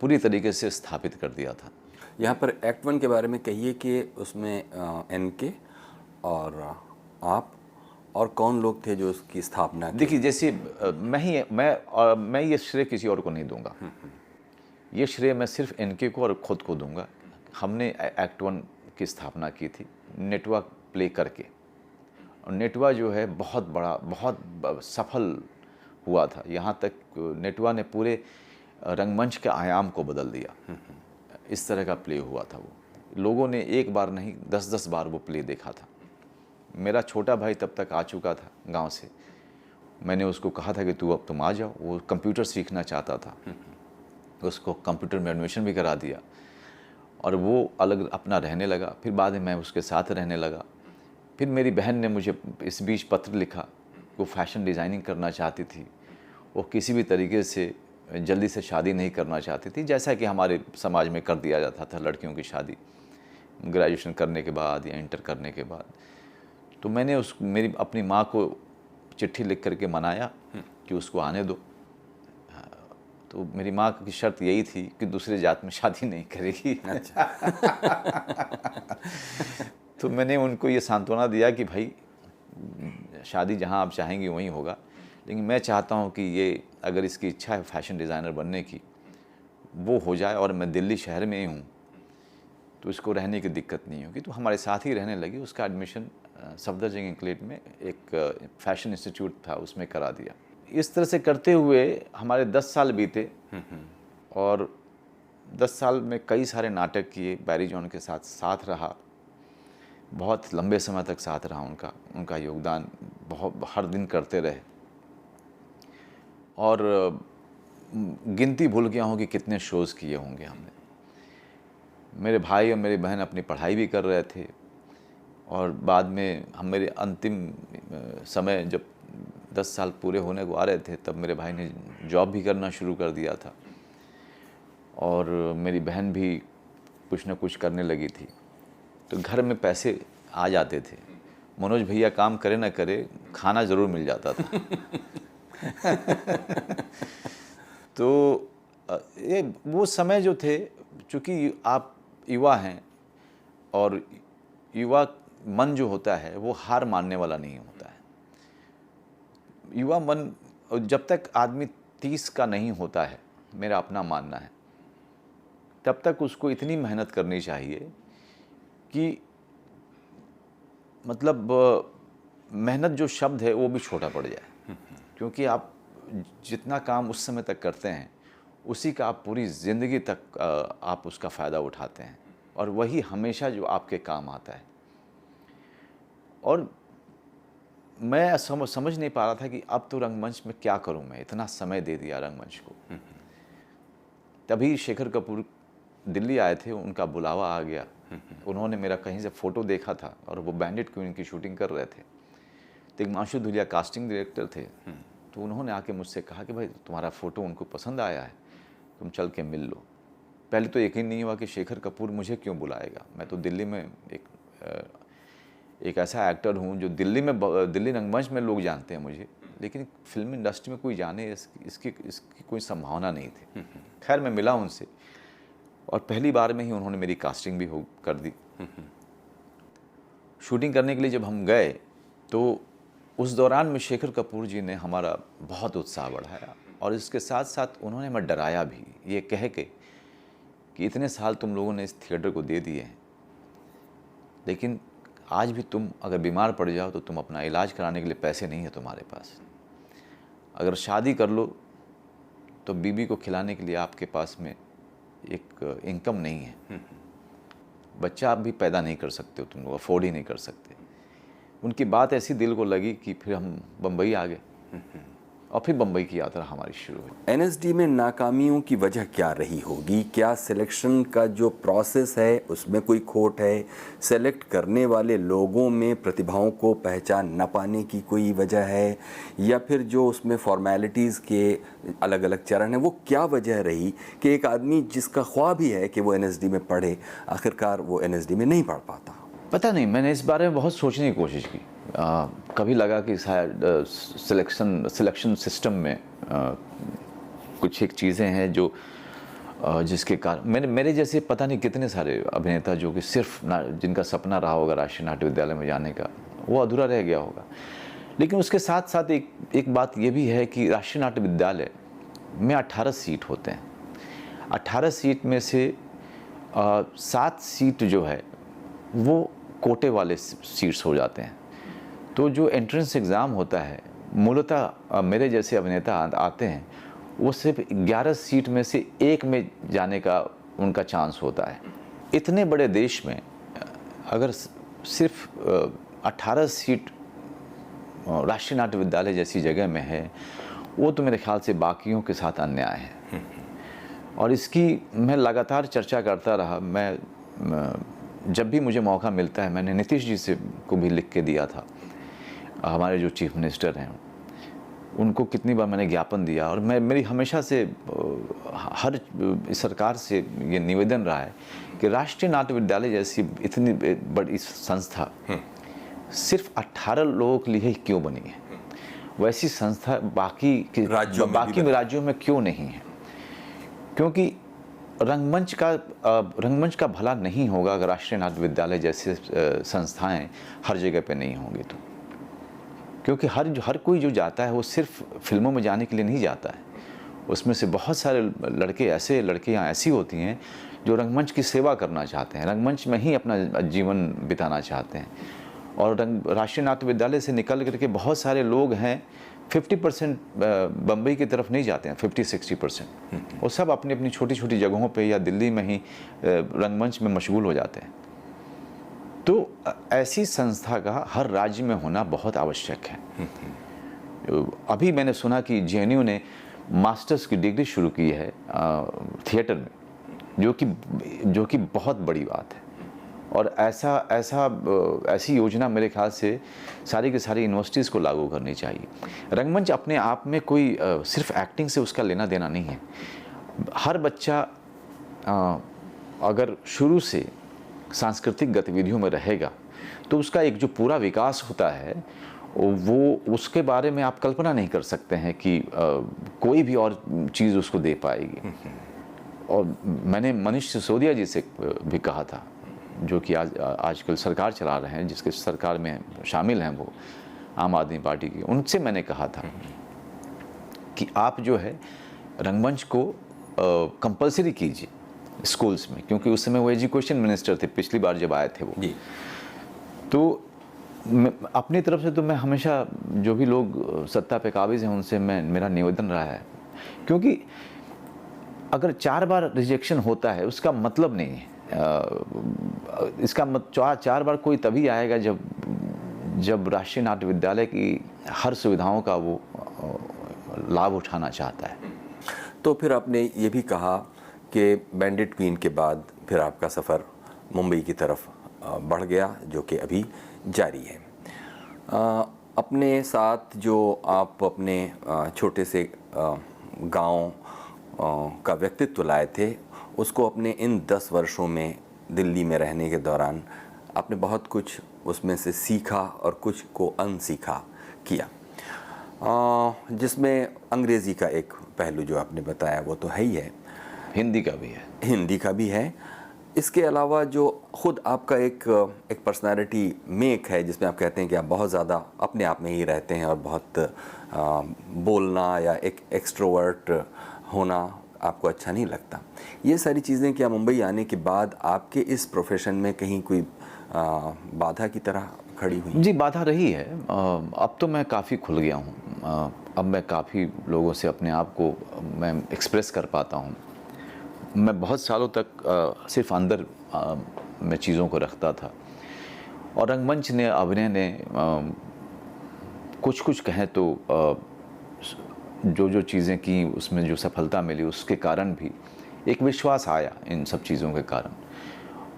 पूरी तरीके से स्थापित कर दिया था।
यहाँ पर एक्ट 1 के बारे में कहिए कि उसमें NK और आप और कौन लोग थे जो उसकी स्थापना की?
देखिए, जैसे मैं ये श्रेय किसी और को नहीं दूंगा। ये श्रेय मैं सिर्फ NK को और खुद को दूंगा। हमने एक्ट 1 की स्थापना की थी नेटुआ प्ले करके, और नेटुआ जो है बहुत बड़ा, बहुत सफल हुआ था। यहाँ तक नेटुआ ने पूरे रंगमंच के आयाम को बदल दिया। इस तरह का प्ले हुआ था वो। लोगों ने एक बार नहीं 10-10 बार वो प्ले देखा था। मेरा छोटा भाई तब तक आ चुका था गांव से। मैंने उसको कहा था कि तुम आ जाओ। वो कंप्यूटर सीखना चाहता था, उसको कंप्यूटर में एडमिशन भी करा दिया, और वो अलग अपना रहने लगा। फिर बाद में मैं उसके साथ रहने लगा। फिर मेरी बहन ने मुझे इस बीच पत्र लिखा। वो फैशन डिज़ाइनिंग करना चाहती थी। वो किसी भी तरीके से जल्दी से शादी नहीं करना चाहती थी, जैसा कि हमारे समाज में कर दिया जाता था लड़कियों की शादी ग्रेजुएशन करने के बाद या इंटर करने के बाद। तो मैंने मेरी अपनी माँ को चिट्ठी लिख करके मनाया कि उसको आने दो। तो मेरी माँ की शर्त यही थी कि दूसरे जात में शादी नहीं करेगी।
अच्छा।
तो मैंने उनको ये सांत्वना दिया कि भाई शादी जहाँ आप चाहेंगी वहीं होगा, लेकिन मैं चाहता हूँ कि ये अगर इसकी इच्छा है फैशन डिज़ाइनर बनने की वो हो जाए, और मैं दिल्ली शहर में ही हूँ तो इसको रहने की दिक्कत नहीं होगी। तो हमारे साथ ही रहने लगी। उसका एडमिशन सफदरजंग इंक्लेट में एक फैशन इंस्टीट्यूट था उसमें करा दिया। इस तरह से करते हुए हमारे 10 साल बीते, और 10 साल में कई सारे नाटक किए। बैरी जॉन के साथ रहा, बहुत लंबे समय तक साथ रहा उनका योगदान बहुत हर दिन करते रहे। और गिनती भूल गया हूँ कि कितने शोज़ किए होंगे हमने। मेरे भाई और मेरी बहन अपनी पढ़ाई भी कर रहे थे, और बाद में हम मेरे अंतिम समय जब 10 साल पूरे होने को आ रहे थे तब मेरे भाई ने जॉब भी करना शुरू कर दिया था, और मेरी बहन भी कुछ ना कुछ करने लगी थी। तो घर में पैसे आ जाते थे। मनोज भैया काम करे ना करे खाना ज़रूर मिल जाता था। तो ये वो समय जो थे, चूँकि आप युवा हैं और युवा मन जो होता है वो हार मानने वाला नहीं होता है। युवा मन जब तक आदमी 30 का नहीं होता है, मेरा अपना मानना है, तब तक उसको इतनी मेहनत करनी चाहिए कि मतलब मेहनत जो शब्द है वो भी छोटा पड़ जाए। क्योंकि आप जितना काम उस समय तक करते हैं उसी का आप पूरी ज़िंदगी तक आप उसका फ़ायदा उठाते हैं, और वही हमेशा जो आपके काम आता है। और मैं समझ नहीं पा रहा था कि अब तो रंगमंच में क्या करूं, मैं इतना समय दे दिया रंगमंच को। तभी शेखर कपूर दिल्ली आए थे, उनका बुलावा आ गया। उन्होंने मेरा कहीं से फ़ोटो देखा था और वो बैंडिट क्वीन की शूटिंग कर रहे थे। तिग्मांशु धूलिया कास्टिंग डायरेक्टर थे। तो उन्होंने आके मुझसे कहा कि भाई तुम्हारा फ़ोटो उनको पसंद आया है, तुम चल के मिल लो। पहले तो यकीन नहीं हुआ कि शेखर कपूर मुझे क्यों बुलाएगा। मैं तो दिल्ली में एक ऐसा एक्टर हूँ जो दिल्ली रंगमंच में लोग जानते हैं मुझे, लेकिन फिल्म इंडस्ट्री में कोई जाने इसकी कोई संभावना नहीं थी। खैर मैं मिला उनसे, और पहली बार में ही उन्होंने मेरी कास्टिंग भी कर दी। शूटिंग करने के लिए जब हम गए तो उस दौरान में शेखर कपूर जी ने हमारा बहुत उत्साह बढ़ाया, और इसके साथ साथ उन्होंने हमें डराया भी, ये कह के कि इतने साल तुम लोगों ने इस थिएटर को दे दिए हैं, लेकिन आज भी तुम अगर बीमार पड़ जाओ तो तुम अपना इलाज कराने के लिए पैसे नहीं है तुम्हारे पास। अगर शादी कर लो तो बीबी को खिलाने के लिए आपके पास में एक इनकम नहीं है। बच्चा आप भी पैदा नहीं कर सकते हो, तुम लोग अफोर्ड ही नहीं कर सकते। उनकी बात ऐसी दिल को लगी कि फिर हम बम्बई आ गए, और फिर बम्बई की यात्रा हमारी शुरू हुई।
एनएसडी में नाकामियों की वजह क्या रही होगी? क्या सिलेक्शन का जो प्रोसेस है उसमें कोई खोट है? सेलेक्ट करने वाले लोगों में प्रतिभाओं को पहचान न पाने की कोई वजह है, या फिर जो उसमें फॉर्मेलिटीज़ के अलग अलग चरण हैं वो क्या वजह रही कि एक आदमी जिसका ख्वाब ही है कि वो एनएसडी में पढ़े, आखिरकार वो एनएसडी में नहीं पढ़ पाता?
पता नहीं, मैंने इस बारे में बहुत सोचने की कोशिश की। कभी लगा कि शायद सिलेक्शन सिस्टम में कुछ एक चीज़ें हैं जो जिसके कारण मेरे जैसे पता नहीं कितने सारे अभिनेता जो कि सिर्फ जिनका सपना रहा होगा राष्ट्रीय नाट्य विद्यालय में जाने का, वो अधूरा रह गया होगा। लेकिन उसके साथ साथ एक बात ये भी है कि राष्ट्रीय नाट्य विद्यालय में 18 सीट होते हैं। 18 सीट में से 7 सीट जो है वो कोटे वाले सीट्स हो जाते हैं। तो जो एंट्रेंस एग्ज़ाम होता है, मूलतः मेरे जैसे अभिनेता आते हैं, वो सिर्फ 11 सीट में से एक में जाने का उनका चांस होता है। इतने बड़े देश में अगर सिर्फ 18 सीट राष्ट्रीय नाट्य विद्यालय जैसी जगह में है, वो तो मेरे ख्याल से बाकियों के साथ अन्याय है। और इसकी मैं लगातार चर्चा करता रहा। मैं जब भी मुझे मौका मिलता है, मैंने नीतीश जी से को भी लिख के दिया था, हमारे जो चीफ मिनिस्टर हैं, उनको कितनी बार मैंने ज्ञापन दिया, और मेरी हमेशा से हर सरकार से ये निवेदन रहा है कि राष्ट्रीय नाट्य विद्यालय जैसी इतनी बड़ी संस्था सिर्फ 18 लोगों के लिए ही क्यों बनी है, वैसी संस्था बाकी राज्यों में क्यों नहीं है। क्योंकि रंगमंच का भला नहीं होगा अगर राष्ट्रीय नाट्य विद्यालय जैसे संस्थाएं हर जगह पे नहीं होंगी तो। क्योंकि हर कोई जो जाता है वो सिर्फ फिल्मों में जाने के लिए नहीं जाता है, उसमें से बहुत सारे लड़कियां ऐसी होती हैं जो रंगमंच की सेवा करना चाहते हैं, रंगमंच में ही अपना जीवन बिताना चाहते हैं। और राष्ट्रीय नाट्य विद्यालय से निकल करके बहुत सारे लोग हैं, 50% बम्बई की तरफ नहीं जाते हैं, 50-60% वो सब अपनी अपनी छोटी छोटी जगहों पे या दिल्ली में ही रंगमंच में मशगूल हो जाते हैं। तो ऐसी संस्था का हर राज्य में होना बहुत आवश्यक है। अभी मैंने सुना कि JNU ने मास्टर्स की डिग्री शुरू की है थिएटर में, जो कि बहुत बड़ी बात है। और ऐसी योजना मेरे ख्याल से सारी की सारी यूनिवर्सिटीज़ को लागू करनी चाहिए। रंगमंच अपने आप में कोई सिर्फ एक्टिंग से उसका लेना देना नहीं है। हर बच्चा अगर शुरू से सांस्कृतिक गतिविधियों में रहेगा तो उसका एक जो पूरा विकास होता है वो उसके बारे में आप कल्पना नहीं कर सकते हैं कि कोई भी और चीज़ उसको दे पाएगी। और मैंने मनीष सिसोदिया जी से भी कहा था, जो कि आजकल सरकार चला रहे हैं, जिसके सरकार में शामिल हैं वो आम आदमी पार्टी की, उनसे मैंने कहा था कि आप जो है रंगमंच को कंपलसरी कीजिए स्कूल्स में, क्योंकि उस समय वो एजुकेशन मिनिस्टर थे पिछली बार जब आए थे वो जी। तो अपनी तरफ से तो मैं हमेशा जो भी लोग सत्ता पे काबिज हैं उनसे मेरा निवेदन रहा है, क्योंकि अगर 4 बार रिजेक्शन होता है उसका मतलब नहीं है, इसका 4 बार कोई तभी आएगा जब राष्ट्रीय नाट्य विद्यालय की हर सुविधाओं का वो लाभ उठाना चाहता है।
तो फिर आपने ये भी कहा कि बैंडिट क्वीन के बाद फिर आपका सफ़र मुंबई की तरफ बढ़ गया, जो कि अभी जारी है। अपने साथ जो आप अपने छोटे से गांव का व्यक्तित्व लाए थे, उसको अपने इन 10 वर्षों में दिल्ली में रहने के दौरान आपने बहुत कुछ उसमें से सीखा और कुछ को अनसीखा किया, जिसमें अंग्रेज़ी का एक पहलू जो आपने बताया वो तो है ही है,
हिंदी का भी है।
इसके अलावा जो ख़ुद आपका एक पर्सनालिटी मेक है, जिसमें आप कहते हैं कि आप बहुत ज़्यादा अपने आप में ही रहते हैं और बहुत बोलना या एक एक्सट्रोवर्ट होना आपको अच्छा नहीं लगता। ये सारी चीज़ें क्या मुंबई आने के बाद आपके इस प्रोफेशन में कहीं कोई बाधा की तरह खड़ी हुई?
जी, बाधा रही है। अब तो मैं काफ़ी खुल गया हूँ। अब मैं काफ़ी लोगों से अपने आप को मैं एक्सप्रेस कर पाता हूँ। मैं बहुत सालों तक सिर्फ अंदर मैं चीज़ों को रखता था, और रंगमंच ने, अभिनय ने कुछ कहें तो जो चीज़ें की उसमें जो सफलता मिली उसके कारण भी एक विश्वास आया इन सब चीज़ों के कारण।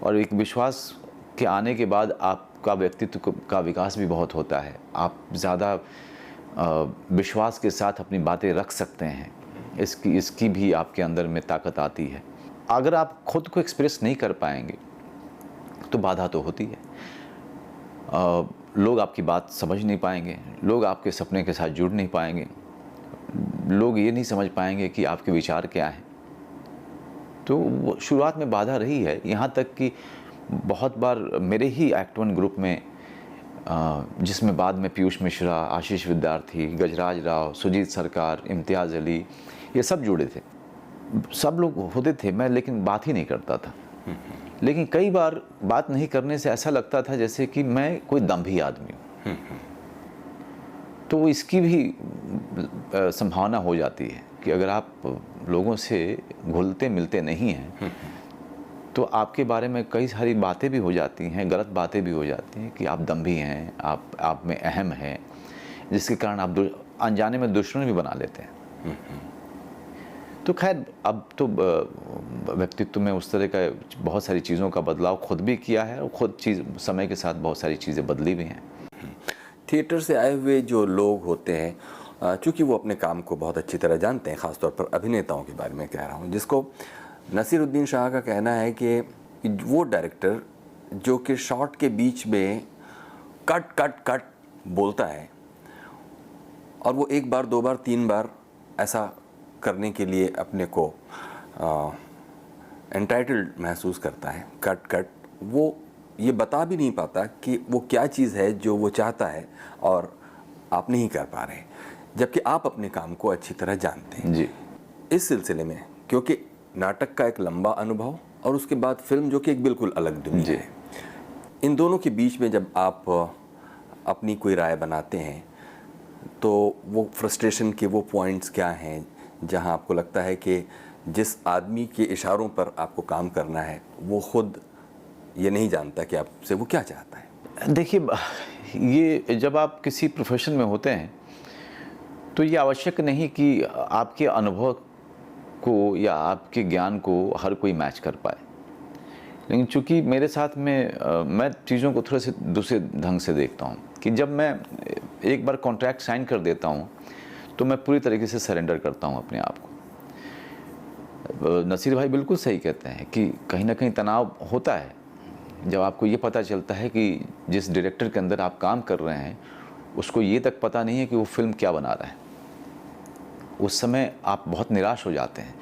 और एक विश्वास के आने के बाद आपका व्यक्तित्व का विकास भी बहुत होता है। आप ज़्यादा विश्वास के साथ अपनी बातें रख सकते हैं, इसकी भी आपके अंदर में ताकत आती है। अगर आप खुद को एक्सप्रेस नहीं कर पाएंगे तो बाधा तो होती है। लोग आपकी बात समझ नहीं पाएंगे, लोग आपके सपने के साथ जुड़ नहीं पाएंगे, लोग ये नहीं समझ पाएंगे कि आपके विचार क्या हैं। तो शुरुआत में बाधा रही है, यहाँ तक कि बहुत बार मेरे ही एक्ट 1 ग्रुप में, जिसमें बाद में पीयूष मिश्रा, आशीष विद्यार्थी, गजराज राव, सुजीत सरकार, इम्तियाज़ अली, ये सब जुड़े थे। सब लोग होते थे, मैं लेकिन बात ही नहीं करता था। लेकिन कई बार बात नहीं करने से ऐसा लगता था जैसे कि मैं कोई दम्भी आदमी हूँ। तो इसकी भी संभावना हो जाती है कि अगर आप लोगों से घुलते मिलते नहीं हैं तो आपके बारे में कई सारी बातें भी हो जाती हैं, गलत बातें भी हो जाती हैं कि आप दम्भी हैं, आप में अहम है, जिसके कारण आप अनजाने में दुश्मन भी बना लेते हैं। तो खैर, अब तो व्यक्तित्व में उस तरह का बहुत सारी चीज़ों का बदलाव खुद भी किया है, और खुद समय के साथ बहुत सारी चीज़ें बदली भी हैं।
थिएटर से आए हुए जो लोग होते हैं चूँकि वो अपने काम को बहुत अच्छी तरह जानते हैं, ख़ासतौर पर अभिनेताओं के बारे में कह रहा हूँ, जिसको नसीरुद्दीन शाह का कहना है कि वो डायरेक्टर जो कि शॉट के बीच में कट कट कट बोलता है और वो एक बार, दो बार, तीन बार ऐसा करने के लिए अपने को एंटाइटल्ड महसूस करता है, कट कट, वो ये बता भी नहीं पाता कि वो क्या चीज़ है जो वो चाहता है और आप नहीं कर पा रहे, जबकि आप अपने काम को अच्छी तरह जानते हैं।
जी।
इस सिलसिले में, क्योंकि नाटक का एक लंबा अनुभव और उसके बाद फिल्म जो कि एक बिल्कुल अलग दुनिया है, इन दोनों के बीच में जब आप अपनी कोई राय बनाते हैं तो वो फ्रस्ट्रेशन के वो पॉइंट्स क्या हैं जहां आपको लगता है कि जिस आदमी के इशारों पर आपको काम करना है वो खुद ये नहीं जानता कि आपसे वो क्या चाहता है?
देखिए, ये जब आप किसी प्रोफेशन में होते हैं तो ये आवश्यक नहीं कि आपके अनुभव को या आपके ज्ञान को हर कोई मैच कर पाए, लेकिन चूंकि मेरे साथ में मैं चीज़ों को थोड़े से दूसरे ढंग से देखता हूँ कि जब मैं एक बार कॉन्ट्रैक्ट साइन कर देता हूँ तो मैं पूरी तरीके से सरेंडर करता हूँ अपने आप को। नसीर भाई बिल्कुल सही कहते हैं कि कहीं ना कहीं तनाव होता है जब आपको ये पता चलता है कि जिस डायरेक्टर के अंदर आप काम कर रहे हैं उसको ये तक पता नहीं है कि वो फिल्म क्या बना रहा है। उस समय आप बहुत निराश हो जाते हैं,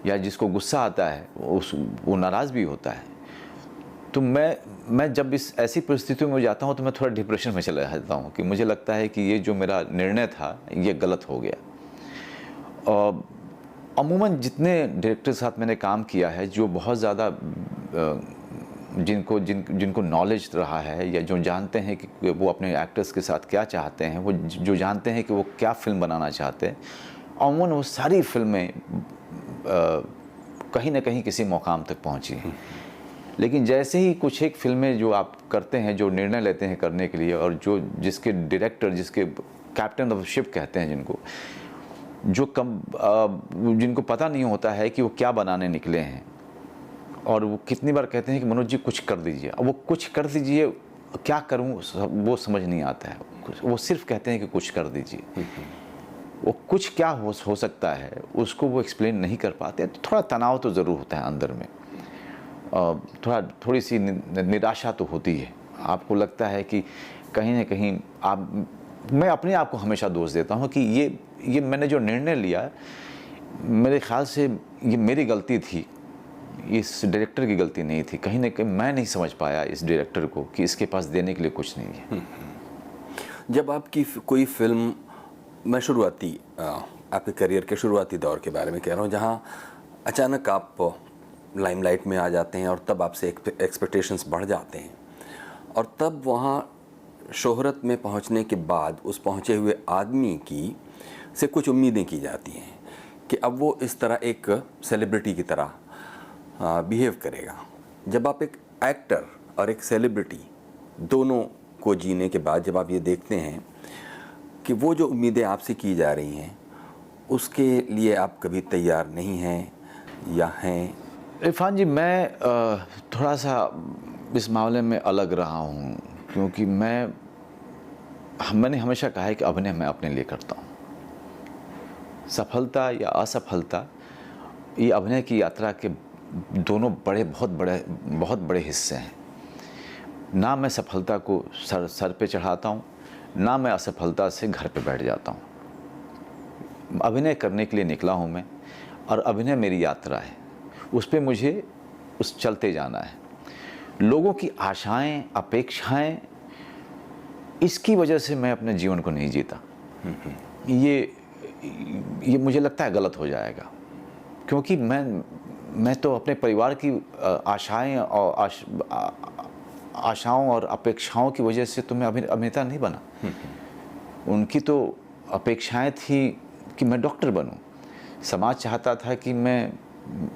या जिसको गुस्सा आता है वो नाराज़ भी होता है। तो मैं जब इस ऐसी परिस्थितियों में जाता हूँ तो मैं थोड़ा डिप्रेशन में चला जाता हूँ कि मुझे लगता है कि ये जो मेरा निर्णय था ये गलत हो गया। और अमूमन जितने डायरेक्टर के साथ मैंने काम किया है जो बहुत ज़्यादा जिनको नॉलेज रहा है या जो जानते हैं कि वो अपने एक्टर्स के साथ क्या चाहते हैं, वो जो जानते हैं कि वो क्या फ़िल्म बनाना चाहते हैं, अमूमन वो सारी फिल्में कहीं ना कहीं किसी मुकाम तक पहुंची हैं। लेकिन जैसे ही कुछ एक फिल्में जो आप करते हैं, जो निर्णय लेते हैं करने के लिए, और जो जिसके डायरेक्टर, जिसके कैप्टन ऑफ शिप कहते हैं जिनको, जिनको पता नहीं होता है कि वो क्या बनाने निकले हैं, और वो कितनी बार कहते हैं कि मनोज जी कुछ कर दीजिए। अब वो कुछ कर दीजिए, क्या करूं वो समझ नहीं आता है। वो सिर्फ कहते हैं कि कुछ कर दीजिए। वो कुछ क्या हो सकता है उसको वो एक्सप्लेन नहीं कर पाते। तो थोड़ा तनाव तो ज़रूर होता है अंदर में, थोड़ी सी निराशा तो होती है। आपको लगता है कि कहीं ना कहीं मैं अपने आप को हमेशा दोष देता हूँ कि ये मैंने जो निर्णय लिया, मेरे ख्याल से ये मेरी गलती थी, इस डायरेक्टर की गलती नहीं थी। कहीं ना कहीं मैं नहीं समझ पाया इस डायरेक्टर को कि इसके पास देने के लिए कुछ नहीं है।
जब आपकी कोई फिल्म, मैं शुरुआती आपके करियर के शुरुआती दौर के बारे में कह रहा हूँ, जहाँ अचानक आप लाइमलाइट में आ जाते हैं और तब आपसे एक्सपेक्टेशंस बढ़ जाते हैं, और तब वहाँ शोहरत में पहुँचने के बाद उस पहुँचे हुए आदमी से कुछ उम्मीदें की जाती हैं कि अब वो इस तरह एक सेलिब्रिटी की तरह बिहेव करेगा। जब आप एक एक्टर और एक सेलिब्रिटी दोनों को जीने के बाद जब आप ये देखते हैं कि वो जो उम्मीदें आपसे की जा रही हैं उसके लिए आप कभी तैयार नहीं हैं या हैं?
इरफान जी, मैं थोड़ा सा इस मामले में अलग रहा हूँ, क्योंकि मैंने हमेशा कहा है कि अभिनय मैं अपने लिए करता हूँ। सफलता या असफलता, ये अभिनय की यात्रा के दोनों बहुत बड़े हिस्से हैं। ना मैं सफलता को सर पे चढ़ाता हूँ, ना मैं असफलता से घर पे बैठ जाता हूँ। अभिनय करने के लिए निकला हूँ मैं, और अभिनय मेरी यात्रा है। उस पे मुझे चलते जाना है। लोगों की आशाएं, अपेक्षाएं, इसकी वजह से मैं अपने जीवन को नहीं जीता। ये मुझे लगता है गलत हो जाएगा, क्योंकि मैं तो अपने परिवार की आशाओं और अपेक्षाओं की वजह से तो मैं अभिनेता नहीं बना। उनकी तो अपेक्षाएं थी कि मैं डॉक्टर बनूं, समाज चाहता था कि मैं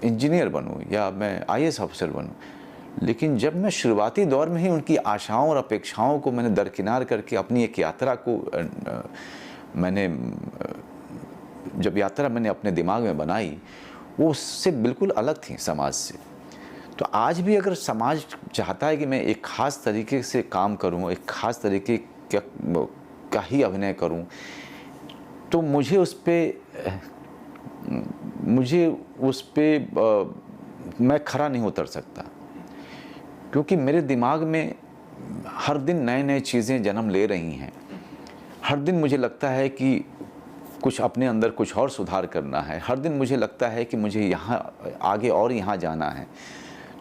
इंजीनियर बनूं या मैं IAS ऑफिसर बनूं। लेकिन जब मैं शुरुआती दौर में ही उनकी आशाओं और अपेक्षाओं को मैंने दरकिनार करके अपनी एक यात्रा को जब यात्रा मैंने अपने दिमाग में बनाई, वो उससे बिल्कुल अलग थी समाज से। तो आज भी अगर समाज चाहता है कि मैं एक ख़ास तरीके से काम करूं, एक ख़ास तरीके का ही अभिनय करूं, तो मुझे उस पे मैं खरा नहीं उतर सकता, क्योंकि मेरे दिमाग में हर दिन नए नए चीज़ें जन्म ले रही हैं। हर दिन मुझे लगता है कि कुछ अपने अंदर कुछ और सुधार करना है। हर दिन मुझे लगता है कि मुझे यहाँ आगे और यहाँ जाना है।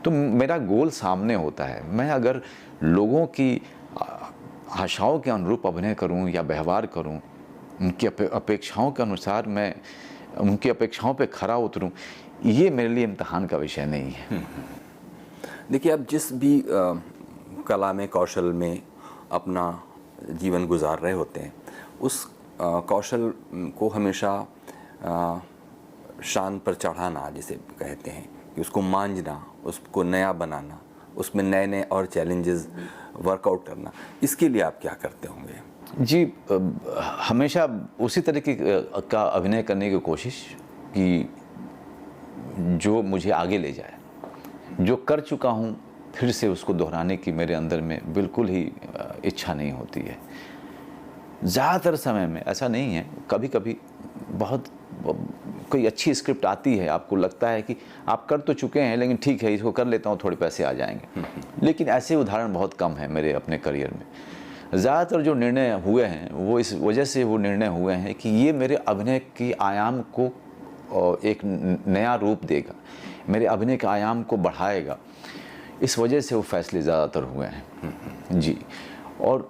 तो मेरा गोल सामने होता है। मैं अगर लोगों की आशाओं के अनुरूप अभिनय करूं या व्यवहार करूं, उनकी अपेक्षाओं के अनुसार मैं उनकी अपेक्षाओं पे खरा उतरूं, ये मेरे लिए इम्तिहान का विषय नहीं है।
देखिए, आप जिस भी कला में, कौशल में अपना जीवन गुजार रहे होते हैं, उस कौशल को हमेशा शान पर चढ़ाना जिसे कहते हैं, कि उसको मांझना, उसको नया बनाना, उसमें नए नए और चैलेंजेस वर्कआउट करना, इसके लिए आप क्या करते होंगे?
जी, हमेशा उसी तरीके का अभिनय करने की कोशिश कि जो मुझे आगे ले जाए। जो कर चुका हूँ फिर से उसको दोहराने की मेरे अंदर में बिल्कुल ही इच्छा नहीं होती है। ज़्यादातर समय में ऐसा नहीं है, कभी कभी बहुत कोई अच्छी स्क्रिप्ट आती है, आपको लगता है कि आप कर तो चुके हैं लेकिन ठीक है, इसको कर लेता हूँ, थोड़े पैसे आ जाएंगे। लेकिन ऐसे उदाहरण बहुत कम हैं मेरे अपने करियर में। ज़्यादातर जो निर्णय हुए हैं वो इस वजह से वो निर्णय हुए हैं कि ये मेरे अभिनय की आयाम को एक नया रूप देगा, मेरे अभिनय के आयाम को बढ़ाएगा। इस वजह से वो फैसले ज़्यादातर हुए हैं। जी, और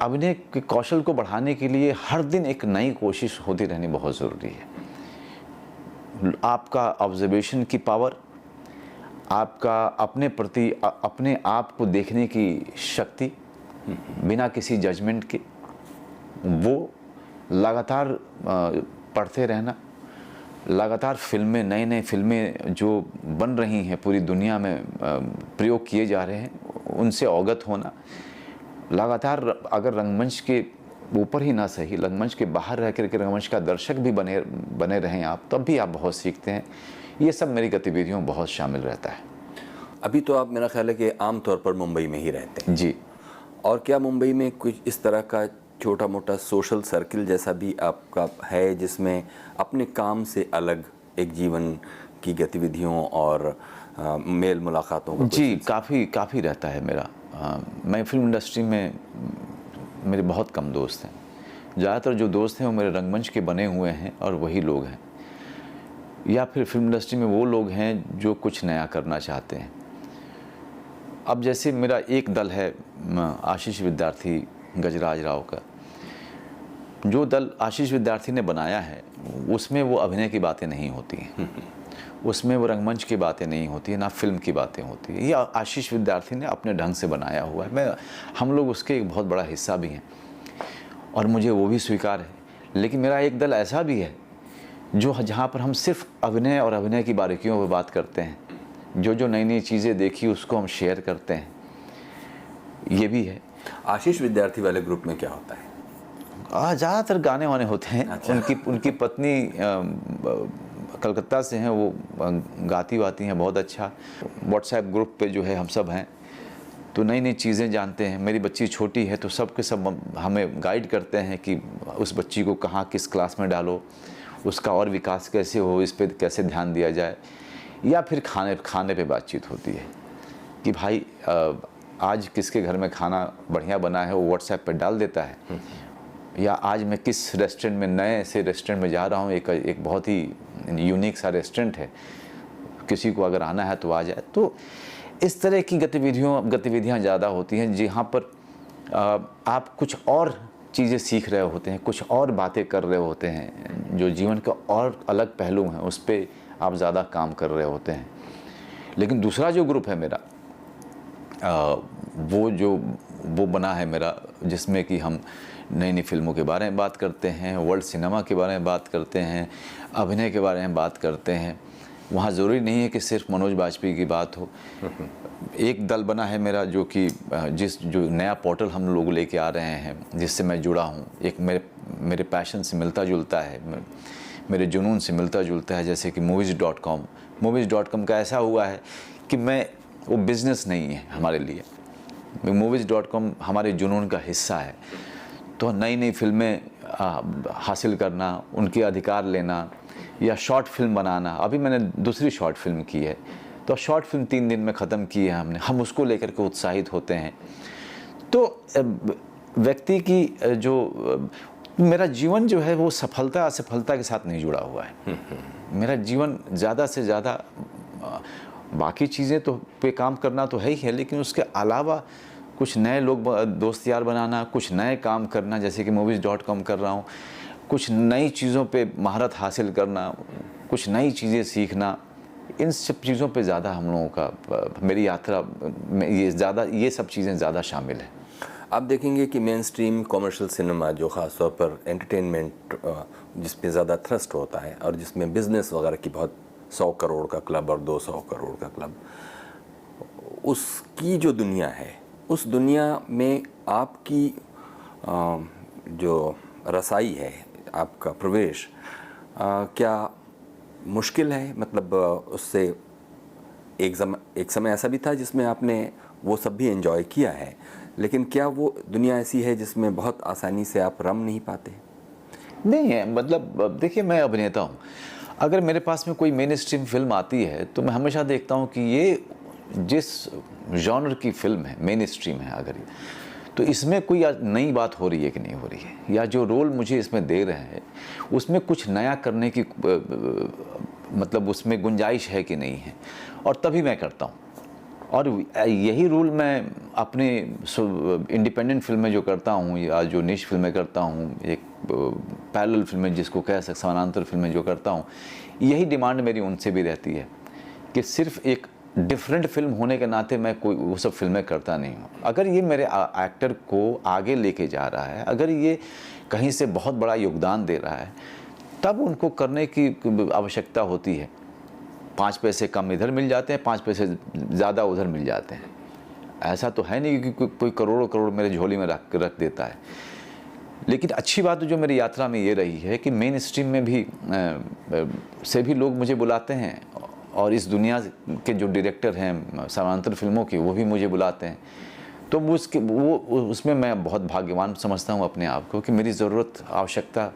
अभिनय के कौशल को बढ़ाने के लिए हर दिन एक नई कोशिश होती रहनी बहुत ज़रूरी है। आपका ऑब्जर्वेशन की पावर, आपका अपने प्रति अपने आप को देखने की शक्ति बिना किसी जजमेंट के, वो लगातार पढ़ते रहना, लगातार फिल्में, नई नई फिल्में जो बन रही हैं पूरी दुनिया में प्रयोग किए जा रहे हैं, उनसे अवगत होना, लगातार अगर रंगमंच के ऊपर ही ना सही, रंगमंच के बाहर रह कर के रंगमंच का दर्शक भी बने रहें आप, तब भी आप बहुत सीखते हैं। ये सब मेरी गतिविधियों में बहुत शामिल रहता है।
अभी तो आप, मेरा ख्याल है कि आम तौर पर मुंबई में ही रहते हैं।
जी।
और क्या मुंबई में कुछ इस तरह का छोटा मोटा सोशल सर्किल जैसा भी आपका है, जिसमें अपने काम से अलग एक जीवन की गतिविधियों और मेल मुलाकातों का?
जी, काफ़ी रहता है मेरा। मैं फिल्म इंडस्ट्री में मेरे बहुत कम दोस्त हैं। ज़्यादातर जो दोस्त हैं वो मेरे रंगमंच के बने हुए हैं और वही लोग हैं, या फिर फिल्म इंडस्ट्री में वो लोग हैं जो कुछ नया करना चाहते हैं। अब जैसे मेरा एक दल है आशीष विद्यार्थी गजराज राव का, जो दल आशीष विद्यार्थी ने बनाया है उसमें वो अभिनय की बातें नहीं होती हैं, उसमें वो रंगमंच की बातें नहीं होती है, ना फिल्म की बातें होती है। ये आशीष विद्यार्थी ने अपने ढंग से बनाया हुआ है। हम लोग उसके एक बहुत बड़ा हिस्सा भी हैं और मुझे वो भी स्वीकार है। लेकिन मेरा एक दल ऐसा भी है जो जहाँ पर हम सिर्फ अभिनय और अभिनय की बारीकियों पर बात करते हैं, जो नई नई चीज़ें देखी उसको हम शेयर करते हैं, ये भी है।
आशीष विद्यार्थी वाले ग्रुप में क्या होता है?
ज़्यादातर गाने वाने होते हैं।
अच्छा।
उनकी पत्नी कलकत्ता से हैं, वो गाती वाती हैं बहुत अच्छा। व्हाट्सएप ग्रुप पे जो है हम सब हैं, तो नई नई चीज़ें जानते हैं। मेरी बच्ची छोटी है तो सब के सब हमें गाइड करते हैं कि उस बच्ची को कहाँ किस क्लास में डालो, उसका और विकास कैसे हो, इस पर कैसे ध्यान दिया जाए। या फिर खाने पे बातचीत होती है कि भाई आज किसके घर में खाना बढ़िया बना है, वो व्हाट्सएप पे डाल देता है। या आज मैं किस रेस्टोरेंट में, नए से रेस्टोरेंट में जा रहा हूँ, एक बहुत ही यूनिक सा रेस्टोरेंट है, किसी को अगर आना है तो आ जाए। तो इस तरह की गतिविधियाँ ज़्यादा होती हैं जहाँ पर आप कुछ और चीज़ें सीख रहे होते हैं, कुछ और बातें कर रहे होते हैं, जो जीवन का और अलग पहलू हैं उस पर आप ज़्यादा काम कर रहे होते हैं। लेकिन दूसरा जो ग्रुप है मेरा, वो बना है मेरा, जिसमें कि हम नई नई फिल्मों के बारे में बात करते हैं, वर्ल्ड सिनेमा के बारे में बात करते हैं, अभिनय के बारे में बात करते हैं। वहाँ ज़रूरी नहीं है कि सिर्फ मनोज बाजपेयी की बात हो। एक दल बना है मेरा जो कि जो नया पोर्टल हम लोग लेके आ रहे हैं, जिससे मैं जुड़ा हूँ, एक मेरे पैशन से मिलता जुलता है, मेरे जुनून से मिलता जुलता है। जैसे कि movies.com का ऐसा हुआ है कि वो बिज़नेस नहीं है हमारे लिए। movies.com हमारे जुनून का हिस्सा है। तो नई नई फिल्में हासिल करना, उनके अधिकार लेना, या शॉर्ट फिल्म बनाना। अभी मैंने दूसरी शॉर्ट फिल्म की है, तो शॉर्ट फिल्म 3 दिन में ख़त्म की है हमने। हम उसको लेकर के उत्साहित होते हैं। तो व्यक्ति की जो मेरा जीवन जो है वो सफलता असफलता के साथ नहीं जुड़ा हुआ है। मेरा जीवन ज़्यादा से ज़्यादा बाकी चीज़ें तो पे काम करना तो है ही है, लेकिन उसके अलावा कुछ नए लोग दोस्त यार बनाना, कुछ नए काम करना, जैसे कि movies.com कर रहा हूँ, कुछ नई चीज़ों पे महारत हासिल करना, कुछ नई चीज़ें सीखना, इन सब चीज़ों पे ज़्यादा हम लोगों का, मेरी यात्रा में ये सब चीज़ें ज़्यादा शामिल हैं।
आप देखेंगे कि मेन स्ट्रीम कॉमर्शियल सिनेमा जो ख़ास तौर पर एंटरटेनमेंट जिसमें ज़्यादा थ्रस्ट होता है और जिसमें बिज़नेस वगैरह की बहुत 100 करोड़ का क्लब और 200 करोड़ का क्लब, उसकी जो दुनिया है, उस दुनिया में आपकी जो रसाई है, आपका प्रवेश क्या मुश्किल है? मतलब उससे एक समय ऐसा भी था जिसमें आपने वो सब भी एंजॉय किया है, लेकिन क्या वो दुनिया ऐसी है जिसमें बहुत आसानी से आप रम नहीं पाते?
नहीं है, मतलब देखिए, मैं अभिनेता हूँ। अगर मेरे पास में कोई मेन स्ट्रीम फिल्म आती है तो मैं हमेशा देखता हूँ कि ये जिस जॉनर की फिल्म है, मेन स्ट्रीम है अगर, तो इसमें कोई नई बात हो रही है कि नहीं हो रही है, या जो रोल मुझे इसमें दे रहे हैं उसमें कुछ नया करने की मतलब उसमें गुंजाइश है कि नहीं है, और तभी मैं करता हूँ। और यही रोल मैं अपने इंडिपेंडेंट फिल्में जो करता हूँ या जो निश फिल्में करता हूँ, एक पैरेलल फिल्में जिसको कह सकते, समानांतर फिल्में जो करता हूँ, यही डिमांड मेरी उनसे भी रहती है कि सिर्फ एक डिफरेंट फिल्म होने के नाते मैं कोई वो सब फिल्में करता नहीं हूँ। अगर ये मेरे एक्टर को आगे लेके जा रहा है, अगर ये कहीं से बहुत बड़ा योगदान दे रहा है, तब उनको करने की आवश्यकता होती है। 5 पैसे कम इधर मिल जाते हैं, 5 पैसे ज़्यादा उधर मिल जाते हैं। ऐसा तो है नहीं कि कोई करोड़ों करोड़ मेरे झोली में रख देता है। लेकिन अच्छी बात जो मेरी यात्रा में ये रही है कि मेन स्ट्रीम में भी से भी लोग मुझे बुलाते हैं, और इस दुनिया के जो डायरेक्टर हैं समानांतर फिल्मों के, वो भी मुझे बुलाते हैं। तो उसमें मैं बहुत भाग्यवान समझता हूँ अपने आप को कि मेरी ज़रूरत आवश्यकता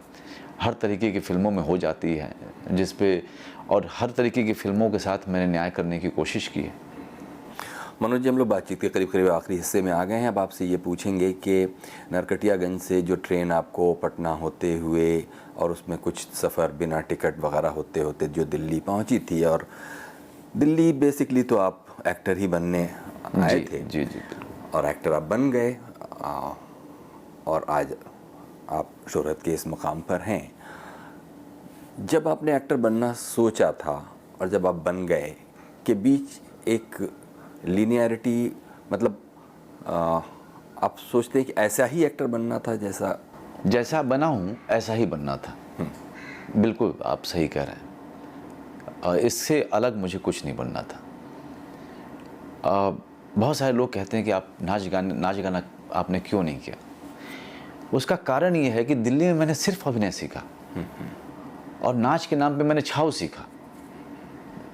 हर तरीके की फ़िल्मों में हो जाती है, जिस पे और हर तरीके की फ़िल्मों के साथ मैंने न्याय करने की कोशिश की है।
मनोज जी, हम लोग बातचीत के करीब करीब आखिरी हिस्से में आ गए हैं। अब आपसे ये पूछेंगे कि नरकटियागंज से जो ट्रेन आपको पटना होते हुए और उसमें कुछ सफ़र बिना टिकट वगैरह होते होते जो दिल्ली पहुंची थी, और दिल्ली बेसिकली तो आप एक्टर ही बनने आए थे।
जी जी।
और एक्टर आप बन गए, और आज आप शोहरत के इस मुकाम पर हैं। जब आपने एक्टर बनना सोचा था और जब आप बन गए के बीच एक लीनियरिटी, मतलब आप सोचते हैं कि ऐसा ही एक्टर बनना था
जैसा बना हूँ ऐसा ही बनना था। बिल्कुल आप सही कह रहे हैं। इससे अलग मुझे कुछ नहीं बनना था। बहुत सारे लोग कहते हैं कि आप नाच गाना आपने क्यों नहीं किया। उसका कारण ये है कि दिल्ली में मैंने सिर्फ अभिनय सीखा और नाच के नाम पे मैंने छाव सीखा।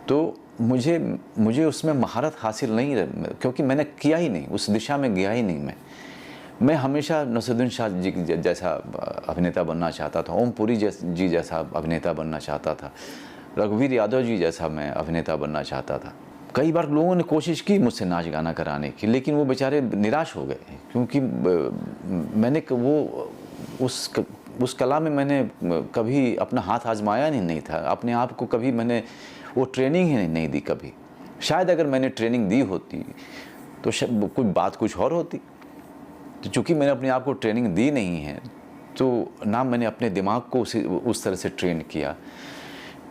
तो मुझे उसमें महारत हासिल नहीं, क्योंकि मैंने किया ही नहीं, उस दिशा में गया ही नहीं। मैं हमेशा नसीरुद्दीन शाह जी जैसा अभिनेता बनना चाहता था, ओम पुरी जी जैसा अभिनेता बनना चाहता था, रघुवीर यादव जी जैसा मैं अभिनेता बनना चाहता था। कई बार लोगों ने कोशिश की मुझसे नाच गाना कराने की, लेकिन वो बेचारे निराश हो गए, क्योंकि मैंने वो उस कला में मैंने कभी अपना हाथ आजमाया नहीं था। अपने आप को कभी मैंने वो ट्रेनिंग ही नहीं दी कभी। शायद अगर मैंने ट्रेनिंग दी होती तो कोई बात कुछ और होती। तो चूँकि मैंने अपने आप को ट्रेनिंग दी नहीं है, तो ना मैंने अपने दिमाग को उस तरह से ट्रेन किया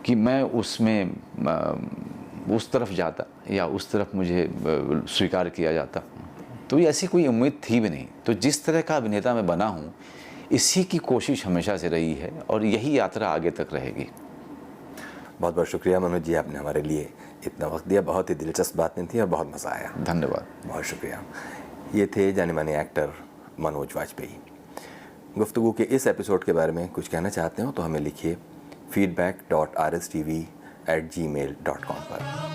कि मैं उसमें उस तरफ जाता या उस तरफ मुझे स्वीकार किया जाता। तो ये ऐसी कोई उम्मीद थी भी नहीं। तो जिस तरह का अभिनेता मैं बना हूँ, इसी की कोशिश हमेशा से रही है और यही यात्रा आगे तक रहेगी।
बहुत बहुत शुक्रिया मनोज जी, आपने हमारे लिए इतना वक्त दिया। बहुत ही दिलचस्प बातें थी और बहुत मज़ा आया।
धन्यवाद।
बहुत शुक्रिया। ये थे जाने माने एक्टर मनोज वाजपेयी। गुफ्तगू के इस एपिसोड के बारे में कुछ कहना चाहते हो तो हमें लिखिए feedback.rstv@gmail.com पर।